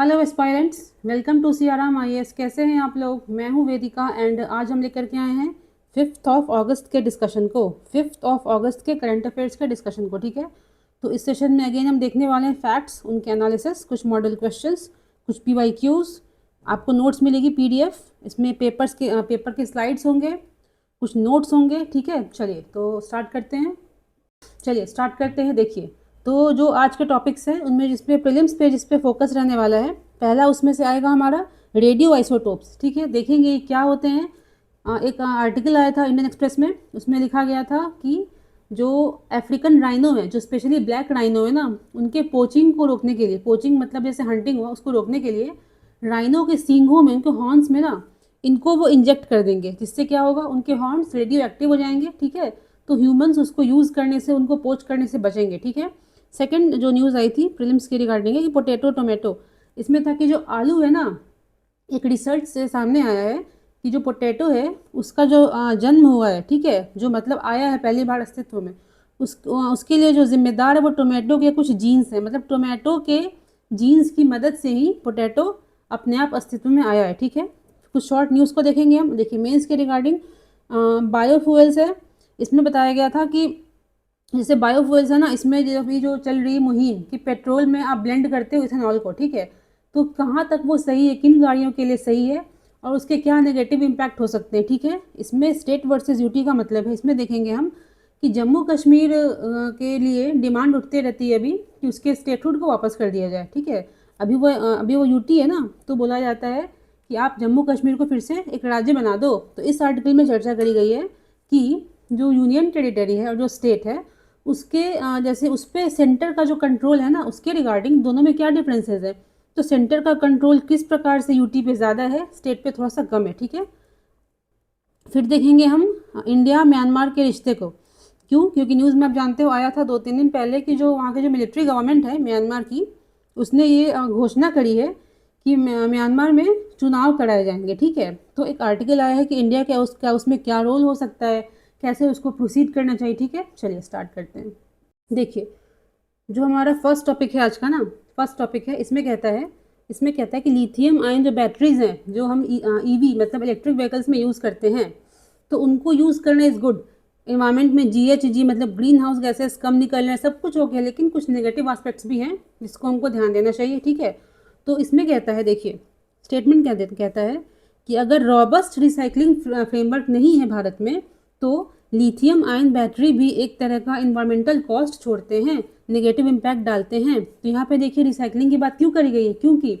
Hello aspirants, welcome to CRM IAS. कैसे हैं आप लोग? मैं हूं वेदिका एंड आज हम लेकर के आए हैं 5th ऑफ अगस्त के डिस्कशन को, 5th ऑफ अगस्त के करंट अफेयर्स के डिस्कशन को। ठीक है, तो इस सेशन में अगेन हम देखने वाले हैं फैक्ट्स, उनके एनालिसिस, कुछ मॉडल क्वेश्चंस, कुछ पीवाईक्यूज। आपको नोट्स मिलेगी पीडीएफ, इसमें पेपर के स्लाइड्स होंगे, कुछ नोट्स होंगे। ठीक है, चलिए तो स्टार्ट करते हैं। देखिए, तो जो आज के टॉपिक्स हैं उनमें जिसपे प्रीलिम्स पे जिस पे फोकस रहने वाला है, पहला उसमें से आएगा हमारा रेडियो आइसोटोप्स। ठीक है, देखेंगे ये क्या होते हैं। एक आर्टिकल आया था इंडियन एक्सप्रेस में, उसमें लिखा गया था कि जो अफ्रीकन राइनो है, जो स्पेशली ब्लैक राइनो है ना, उनके पोचिंग को रोकने के लिए, पोचिंग मतलब जैसे हंटिंग हुआ, उसको रोकने के लिए राइनो के सींगों में, उनके हॉर्न्स में ना, इनको वो इंजेक्ट कर देंगे, जिससे क्या होगा, उनके हॉर्न्स रेडियो एक्टिव हो जाएंगे। ठीक है, तो ह्यूमंस उसको यूज़ करने से, उनको पोच करने से बचेंगे। ठीक है, सेकंड जो न्यूज़ आई थी प्रीलिम्स के रिगार्डिंग है कि पोटैटो टोमेटो, इसमें था कि जो आलू है ना, एक रिसर्च से सामने आया है कि जो पोटैटो है उसका जो जन्म हुआ है, ठीक है, जो मतलब आया है पहली बार अस्तित्व में, उसके लिए जो जिम्मेदार है वो टोमेटो के कुछ जीन्स हैं। मतलब टोमेटो के जीन्स की मदद से ही पोटैटो अपने आप अस्तित्व में आया है। ठीक है, कुछ शॉर्ट न्यूज़ को देखेंगे हम। देखिए, मेंस के रिगार्डिंग बायोफ्यूल्स है, इसमें बताया गया था कि जैसे बायोफ्यूल्स है ना, इसमें जो अभी जो चल रही मुहिम कि पेट्रोल में आप ब्लेंड करते हो इथेनॉल को, ठीक है, तो कहाँ तक वो सही है, किन गाड़ियों के लिए सही है और उसके क्या नेगेटिव इम्पैक्ट हो सकते हैं। ठीक है, इसमें स्टेट वर्सेस यूटी का मतलब है। इसमें देखेंगे हम कि जम्मू कश्मीर के लिए डिमांड उठती रहती है अभी कि उसके स्टेटहुड को वापस कर दिया जाए। ठीक है, अभी वो यूटी है ना, तो बोला जाता है कि आप जम्मू कश्मीर को फिर से एक राज्य बना दो। तो इस आर्टिकल में चर्चा करी गई है कि जो यूनियन टेरिटरी है और जो स्टेट है उसके जैसे उस पर सेंटर का जो कंट्रोल है ना, उसके रिगार्डिंग दोनों में क्या डिफरेंसेस है। तो सेंटर का कंट्रोल किस प्रकार से यूटी पे ज़्यादा है, स्टेट पे थोड़ा सा कम है। ठीक है, फिर देखेंगे हम इंडिया म्यांमार के रिश्ते को। क्यों? क्योंकि न्यूज़ में आप जानते हो आया था 2-3 दिन पहले कि जो वहाँ की जो मिलिट्री गवर्नमेंट है म्यांमार की, उसने ये घोषणा करी है कि म्यांमार में चुनाव कराए जाएंगे। ठीक है, तो एक आर्टिकल आया है कि इंडिया क्या उसमें क्या रोल हो सकता है, कैसे उसको प्रोसीड करना चाहिए। ठीक है, चलिए स्टार्ट करते हैं। देखिए, जो हमारा फर्स्ट टॉपिक है आज का ना, फर्स्ट टॉपिक है, इसमें कहता है कि लिथियम आयन जो बैटरीज हैं, जो हम ईवी मतलब इलेक्ट्रिक व्हीकल्स में यूज़ करते हैं, तो उनको यूज़ करना इज़ गुड। इन्वायरमेंट में जीएचजी मतलब ग्रीन हाउस गैसेस कम निकल रहे हैं, सब कुछ हो गया, लेकिन कुछ नेगेटिव एस्पेक्ट्स भी हैं जिसको हमको ध्यान देना चाहिए। ठीक है, तो इसमें कहता है, देखिए स्टेटमेंट कहता है कि अगर रॉबस्ट रिसाइकलिंग फ्रेमवर्क नहीं है भारत में, तो लिथियम आयन बैटरी भी एक तरह का इन्वायरमेंटल कॉस्ट छोड़ते हैं, नेगेटिव इम्पैक्ट डालते हैं। तो यहाँ पे देखिए रिसाइकलिंग की बात क्यों करी गई है, क्योंकि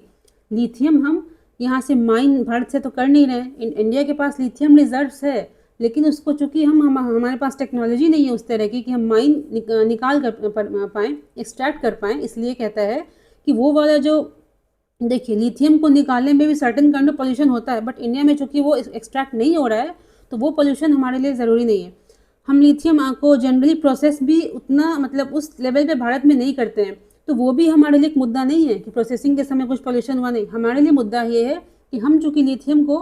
लिथियम हम यहाँ से माइन भारत से तो कर नहीं रहे। इंडिया के पास लिथियम रिजर्व्स है, लेकिन उसको चूंकि हमारे पास टेक्नोलॉजी नहीं है उस तरह की कि हम माइन निकाल कर पाएँ, एक्सट्रैक्ट कर पाएँ, इसलिए कहता है कि वो वाला जो, देखिए लिथियम को निकालने में भी सर्टेन काइंड ऑफ पोल्यूशन होता है, बट इंडिया में चूंकि वो एक्सट्रैक्ट नहीं हो रहा है, तो वो पोल्यूशन हमारे लिए ज़रूरी नहीं है। हम लिथियम को जनरली प्रोसेस भी उतना मतलब उस लेवल पे भारत में नहीं करते हैं, तो वो भी हमारे लिए एक मुद्दा नहीं है कि प्रोसेसिंग के समय कुछ पोल्यूशन हुआ नहीं। हमारे लिए मुद्दा ये है कि हम चूँकि लिथियम को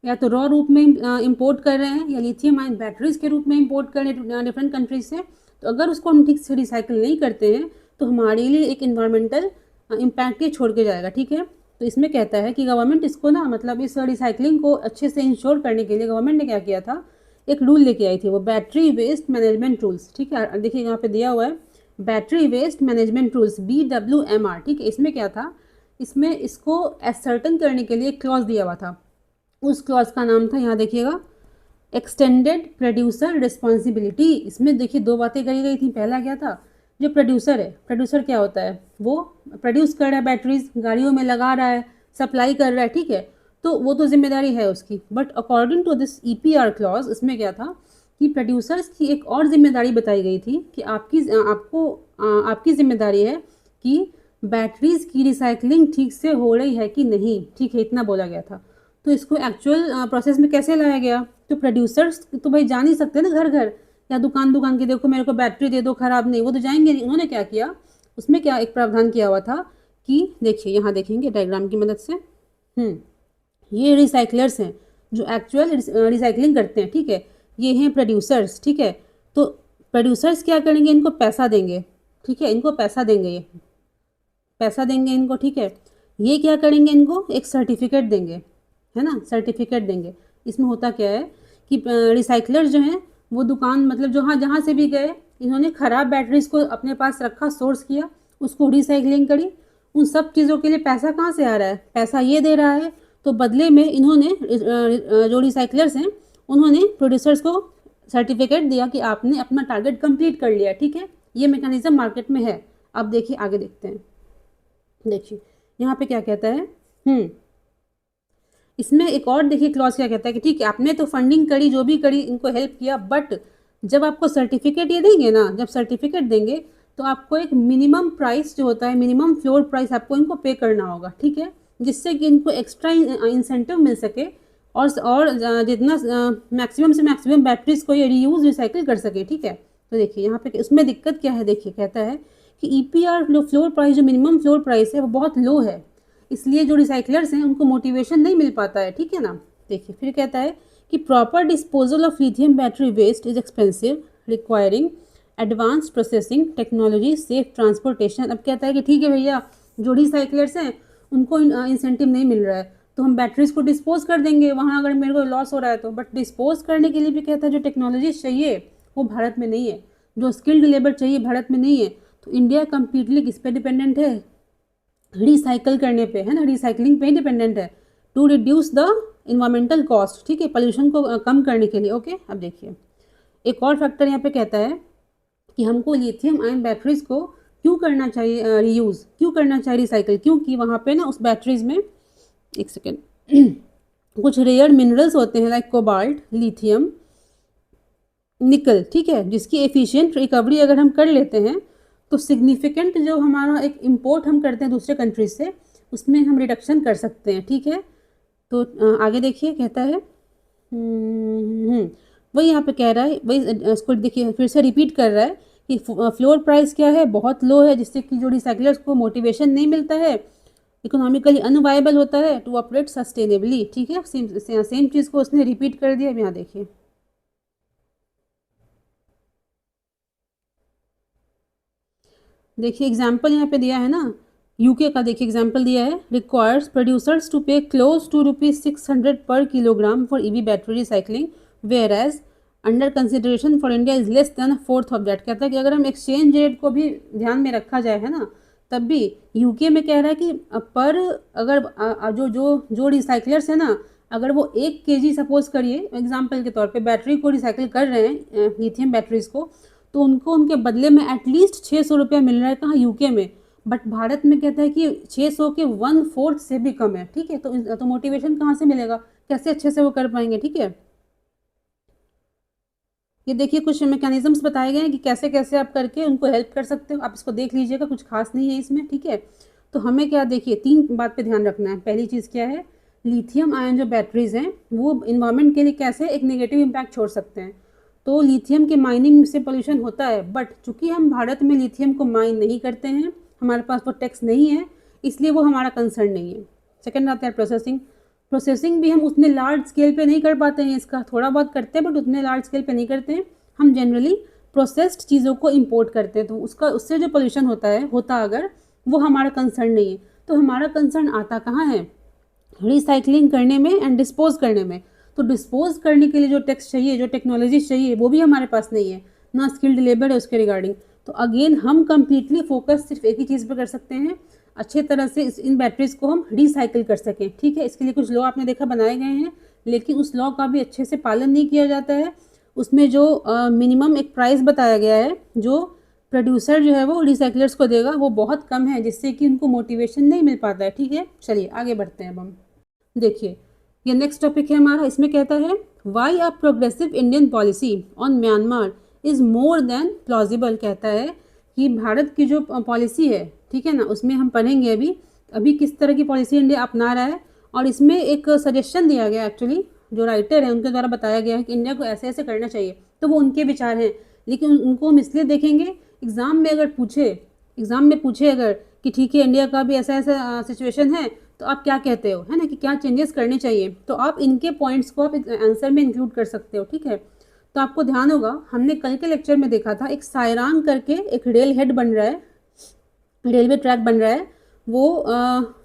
या तो रॉ रूप में इम्पोर्ट कर रहे हैं या लिथियम आयन बैटरीज के रूप में इम्पोर्ट कर रहे हैं डिफरेंट कंट्रीज से, तो अगर उसको हम ठीक से रिसाइकिल नहीं करते हैं तो हमारे लिए एक इन्वायरमेंटल इम्पैक्ट ये छोड़ के जाएगा। ठीक है, तो इसमें कहता है कि गवर्नमेंट इसको ना, मतलब इस रिसाइकलिंग को अच्छे से इंश्योर करने के लिए गवर्नमेंट ने क्या किया था, एक रूल लेके आई थी, वो बैटरी वेस्ट मैनेजमेंट रूल्स। ठीक है, देखिए यहाँ पे दिया हुआ है battery waste management rules BWMR। ठीक है, इसमें क्या था, इसमें इसको एसर्टन करने के लिए एक क्लॉज दिया हुआ था। उस क्लॉज का नाम था, यहाँ देखिएगा, एक्सटेंडेड प्रोड्यूसर रिस्पॉन्सिबिलिटी। इसमें देखिए दो बातें करी गई थी। पहला क्या था, जो प्रोड्यूसर है, प्रोड्यूसर क्या होता है, वो प्रोड्यूस कर रहा है बैटरीज, गाड़ियों में लगा रहा है, सप्लाई कर रहा है। ठीक है, तो वो तो जिम्मेदारी है उसकी, but according to this EPR clause, इसमें क्या था कि प्रोड्यूसर्स की एक और जिम्मेदारी बताई गई थी कि आपकी जिम्मेदारी है कि बैटरीज की रिसाइकलिंग ठीक से हो रही है कि नहीं। ठीक है, इतना बोला गया था। तो इसको एक्चुअल प्रोसेस में कैसे लाया गया, तो प्रोड्यूसर्स तो भाई जा नहीं सकते ना घर घर या दुकान दुकान के, देखो मेरे को बैटरी दे दो ख़राब नहीं, वो तो जाएंगे नहीं। उन्होंने क्या किया, उसमें क्या एक प्रावधान किया हुआ था कि देखिए यहाँ देखेंगे डायग्राम की मदद से, ये रिसाइकलर्स हैं जो एक्चुअल रिसाइकलिंग करते हैं। ठीक है, ये हैं प्रोड्यूसर्स। ठीक है, तो प्रोड्यूसर्स क्या करेंगे, इनको पैसा देंगे। ठीक है, इनको पैसा देंगे, ये पैसा देंगे इनको। ठीक है, ये क्या करेंगे, इनको एक सर्टिफिकेट देंगे, है ना, सर्टिफिकेट देंगे। इसमें होता क्या है कि रिसाइकलर्स जो हैं वो दुकान मतलब जहाँ से भी गए, इन्होंने ख़राब बैटरीज को अपने पास रखा, सोर्स किया, उसको रिसाइकलिंग करी। उन सब चीज़ों के लिए पैसा कहाँ से आ रहा है, पैसा ये दे रहा है। तो बदले में इन्होंने जो रिसाइकलर्स हैं उन्होंने प्रोड्यूसर्स को सर्टिफिकेट दिया कि आपने अपना टारगेट कंप्लीट कर लिया, ठीक है। ये मैकेनिज्म मार्केट में है। अब देखिए आगे देखते हैं। देखिए यहाँ पे क्या कहता है, इसमें एक और देखिए क्लॉज क्या कहता है कि ठीक है आपने तो फंडिंग करी, जो भी करी, इनको हेल्प किया, बट जब आपको सर्टिफिकेट ये देंगे ना, जब सर्टिफिकेट देंगे तो आपको एक मिनिमम प्राइस जो होता है, मिनिमम फ्लोर प्राइस आपको इनको पे करना होगा, ठीक है, जिससे कि इनको एक्स्ट्रा इंसेंटिव मिल सके और जितना मैक्सिमम से मैक्सिमम बैटरीज को ये रीयूज रिसाइकिल कर सके, ठीक है। तो देखिए यहाँ पे उसमें दिक्कत क्या है, देखिए कहता है कि ईपीआर फ्लोर प्राइस, जो मिनिमम फ्लोर प्राइस है वो बहुत लो है, इसलिए जो रिसाइकलर्स हैं उनको मोटिवेशन नहीं मिल पाता है, ठीक है ना। देखिए फिर कहता है कि proper disposal of lithium battery waste is expensive, requiring advance processing technology, safe transportation. अब कहता है कि ठीक है भैया, जो रिसाइकलर्स हैं उनको इंसेंटिव नहीं मिल रहा है, तो हम बैटरीज को डिस्पोज कर देंगे वहाँ अगर मेरे को लॉस हो रहा है तो, बट डिस्पोज करने के लिए भी कहता है जो टेक्नोलॉजी चाहिए वो भारत में नहीं है, जो स्किल्ड लेबर चाहिए भारत में नहीं है। तो इंडिया कम्प्लीटली किस पे डिपेंडेंट है, रिसाइकल करने पे, है ना, रिसाइकलिंग पे डिपेंडेंट है, to reduce the environmental cost, ठीक है, पोल्यूशन को कम करने के लिए। ओके अब देखिए एक और फैक्टर यहाँ पे कहता है कि हमको लिथियम आयन बैटरीज को क्यों करना चाहिए रीयूज़, क्यों करना चाहिए रिसाइकल, क्योंकि वहाँ पे ना उस बैटरीज में, एक सेकेंड, कुछ रेयर मिनरल्स होते हैं लाइक कोबाल्ट, लिथियम, निकल, ठीक है, जिसकी एफिशिएंट रिकवरी अगर हम कर लेते हैं तो सिग्निफिकेंट जो हमारा एक इंपोर्ट हम करते हैं दूसरे कंट्रीज से, उसमें हम रिडक्शन कर सकते हैं, ठीक है। तो आगे देखिए कहता है, वही यहाँ पे कह रहा है, वही इसको देखिए फिर से रिपीट कर रहा है कि फ्लोर प्राइस क्या है, बहुत लो है, जिससे कि जो रिसाइकलर्स को मोटिवेशन नहीं मिलता है, इकोनॉमिकली अनवायबल होता है टू ऑपरेट सस्टेनेबली, ठीक है। सेम चीज़ को उसने रिपीट कर दिया। अब यहाँ देखिए देखिए एग्जाम्पल यहाँ पे दिया है ना, यूके का देखिए एग्जाम्पल दिया है, requires producers to pay close to ₹600 per kilogram for EV battery recycling, whereas under consideration for India is less than fourth of that. कहता है कि अगर हम एक्सचेंज रेट को भी ध्यान में रखा जाए, है ना, तब भी यूके में कह रहा है कि पर अगर जो जो जो रिसाइकलर्स है ना, अगर वो 1 kg सपोज करिए एग्जाम्पल के तौर पे बैटरी को रिसाइकिल कर रहे हैं, लिथियम बैटरीज को, तो उनको उनके बदले में एटलीस्ट 600 रुपया मिल रहा है, कहाँ, यूके में। बट भारत में कहता है कि 600 के 1/4 से भी कम है, ठीक है। तो मोटिवेशन कहाँ से मिलेगा, कैसे अच्छे से वो कर पाएंगे, ठीक है। ये देखिए कुछ मैकेनिज्म्स बताए गए हैं कि कैसे कैसे आप करके उनको हेल्प कर सकते हो, आप इसको देख लीजिएगा, कुछ खास नहीं है इसमें, ठीक है। तो हमें क्या, देखिए 3 बात पे ध्यान रखना है। पहली चीज़ क्या है, लिथियम आयन जो बैटरीज हैं वो इन्वायरमेंट के लिए कैसे एक नेगेटिव इम्पैक्ट छोड़ सकते हैं। तो लिथियम के माइनिंग से पोल्यूशन होता है, बट चूंकि हम भारत में लिथियम को माइन नहीं करते हैं, हमारे पास वो टैक्स नहीं है, इसलिए वो हमारा कंसर्न नहीं है। सेकेंड आता है प्रोसेसिंग। प्रोसेसिंग भी हम उतने लार्ज स्केल पे नहीं कर पाते हैं, इसका थोड़ा बहुत करते हैं बट उतने लार्ज स्केल पे नहीं करते हैं। हम जनरली प्रोसेस्ड चीज़ों को इंपोर्ट करते हैं, तो उससे जो पोल्यूशन होता अगर, वो हमारा कंसर्न नहीं है। तो हमारा कंसर्न आता कहाँ है, रिसाइकलिंग करने में एंड डिस्पोज करने में। तो डिस्पोज करने के लिए जो टैक्स चाहिए, जो टेक्नोलॉजी चाहिए, वो भी हमारे पास नहीं है, ना स्किल्ड लेबर है उसके रिगार्डिंग। तो अगेन हम कम्प्लीटली फोकस सिर्फ एक ही चीज़ पर कर सकते हैं, अच्छे तरह से इन बैटरीज को हम रिसाइकिल कर सकें, ठीक है। इसके लिए कुछ लॉ आपने देखा बनाए गए हैं, लेकिन उस लॉ का भी अच्छे से पालन नहीं किया जाता है। उसमें जो मिनिमम एक प्राइस बताया गया है जो प्रोड्यूसर जो है वो रिसाइकलर्स को देगा, वो बहुत कम है, जिससे कि उनको मोटिवेशन नहीं मिल पाता है, ठीक है। चलिए आगे बढ़ते हैं अब हम। देखिए ये नेक्स्ट टॉपिक है हमारा, इसमें कहता है why a progressive Indian policy on Myanmar is more than plausible. कहता है कि भारत की जो पॉलिसी है, ठीक है ना, उसमें हम पढ़ेंगे अभी अभी किस तरह की पॉलिसी इंडिया अपना रहा है। और इसमें एक सजेशन दिया गया, एक्चुअली जो राइटर है उनके द्वारा बताया गया है कि इंडिया को ऐसे ऐसे करना चाहिए, तो वो उनके विचार हैं, लेकिन उनको हम इसलिए देखेंगे एग्ज़ाम में पूछे अगर कि ठीक है इंडिया का भी ऐसा ऐसा सिचुएशन है, तो आप क्या कहते हो, है ना, कि क्या चेंजेस करने चाहिए, तो आप इनके पॉइंट्स को आप आंसर में इंक्लूड कर सकते हो, ठीक है। तो आपको ध्यान होगा हमने कल के लेक्चर में देखा था, एक सायरांग करके एक रेल हेड बन रहा है, रेलवे ट्रैक बन रहा है, वो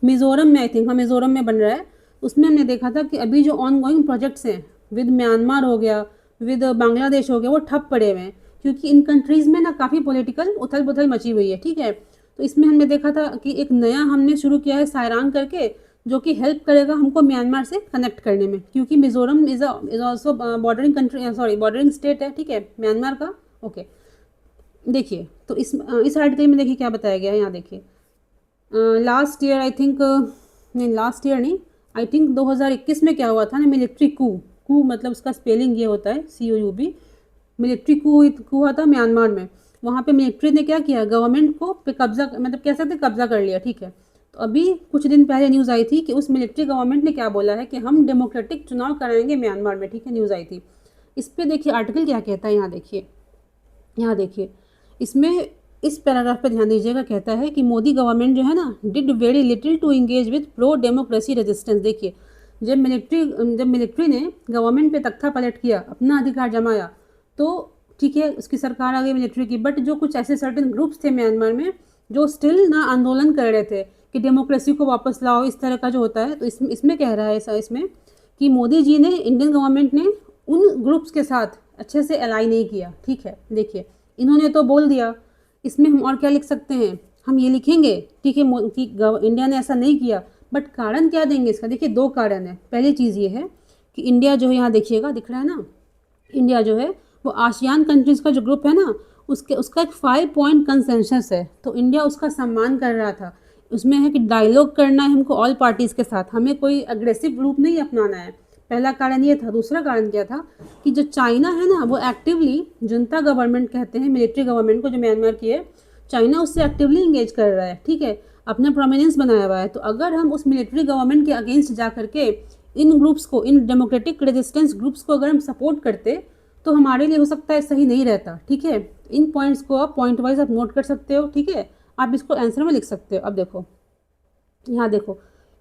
मिज़ोरम में, आई थिंक, हाँ मिज़ोरम में बन रहा है। उसमें हमने देखा था कि अभी जो ऑन गोइंग प्रोजेक्ट्स हैं विद म्यांमार हो गया, विद बांग्लादेश हो गया, वो ठप पड़े हुए हैं क्योंकि इन कंट्रीज़ में ना काफ़ी पॉलिटिकल उथल पुथल मची हुई है, ठीक है। तो इसमें हमने देखा था कि एक नया हमने शुरू किया है सायरांग करके, जो कि हेल्प करेगा हमको म्यांमार से कनेक्ट करने में, क्योंकि Mizoram is also bordering country, sorry bordering state है, ठीक है, म्यांमार का। ओके, देखिए तो इस आर्टिकल में देखिए क्या बताया गया है, यहाँ देखिए। लास्ट ईयर आई थिंक, नहीं लास्ट ईयर नहीं, आई थिंक 2021 में क्या हुआ था ना, मिलिट्री कू, कू मतलब उसका स्पेलिंग ये होता है COUB, मिलिट्री कू हुआ था म्यांमार में। वहाँ पे मिलिट्री ने क्या किया, गवर्नमेंट को पे कब्जा, मतलब कह सकते कब्जा कर लिया, ठीक है। तो अभी कुछ दिन पहले न्यूज़ आई थी कि उस मिलिट्री गवर्नमेंट ने क्या बोला है कि हम डेमोक्रेटिक चुनाव कराएंगे म्यांमार में, ठीक है, न्यूज़ आई थी। इस पर देखिए आर्टिकल क्या कहता है, यहाँ देखिए, यहाँ देखिए, इसमें इस पैराग्राफ पे ध्यान दीजिएगा। कहता है कि मोदी गवर्नमेंट जो है ना, did very little to engage with pro democracy resistance. देखिए, जब मिलिट्री ने गवर्नमेंट पे तख्ता पलट किया, अपना अधिकार जमाया, तो ठीक है उसकी सरकार आ गई मिलिट्री की, बट जो कुछ ऐसे सर्टेन ग्रुप्स थे म्यांमार में जो स्टिल ना आंदोलन कर रहे थे कि डेमोक्रेसी को वापस लाओ, इस तरह का जो होता है। तो इसमें कह रहा है इसमें कि मोदी जी ने, इंडियन गवर्नमेंट ने उन ग्रुप्स के साथ अच्छे से अलाई नहीं किया, ठीक है। देखिए इन्होंने तो बोल दिया, इसमें हम और क्या लिख सकते हैं, हम ये लिखेंगे, ठीक है, कि इंडिया ने ऐसा नहीं किया, बट कारण क्या देंगे इसका। देखिए 2 कारण है। पहली चीज़ ये है कि इंडिया जो है, यहाँ देखिएगा दिख रहा है ना, इंडिया जो है वो आसियान कंट्रीज़ का जो ग्रुप है ना, उसका एक 5 पॉइंट कंसेंसस है, तो इंडिया उसका सम्मान कर रहा था। उसमें है कि डायलॉग करना है हमको ऑल पार्टीज़ के साथ, हमें कोई अग्रेसिव रूप नहीं अपनाना है। पहला कारण ये था। दूसरा कारण क्या था कि जो चाइना है ना, वो एक्टिवली, जुनता गवर्नमेंट कहते हैं मिलिट्री गवर्नमेंट को जो म्यांमार की है, चाइना उससे एक्टिवली इंगेज कर रहा है, ठीक है, अपना प्रोमिनेंस बनाया हुआ है। तो अगर हम उस मिलिट्री गवर्नमेंट के अगेंस्ट जा करके इन ग्रुप्स को, इन डेमोक्रेटिक रेजिस्टेंस ग्रुप्स को अगर हम सपोर्ट करते, तो हमारे लिए हो सकता है सही नहीं रहता, ठीक है। इन पॉइंट्स को आप पॉइंट वाइज आप नोट कर सकते हो, ठीक है, आप इसको आंसर में लिख सकते हो। अब देखो, यहाँ देखो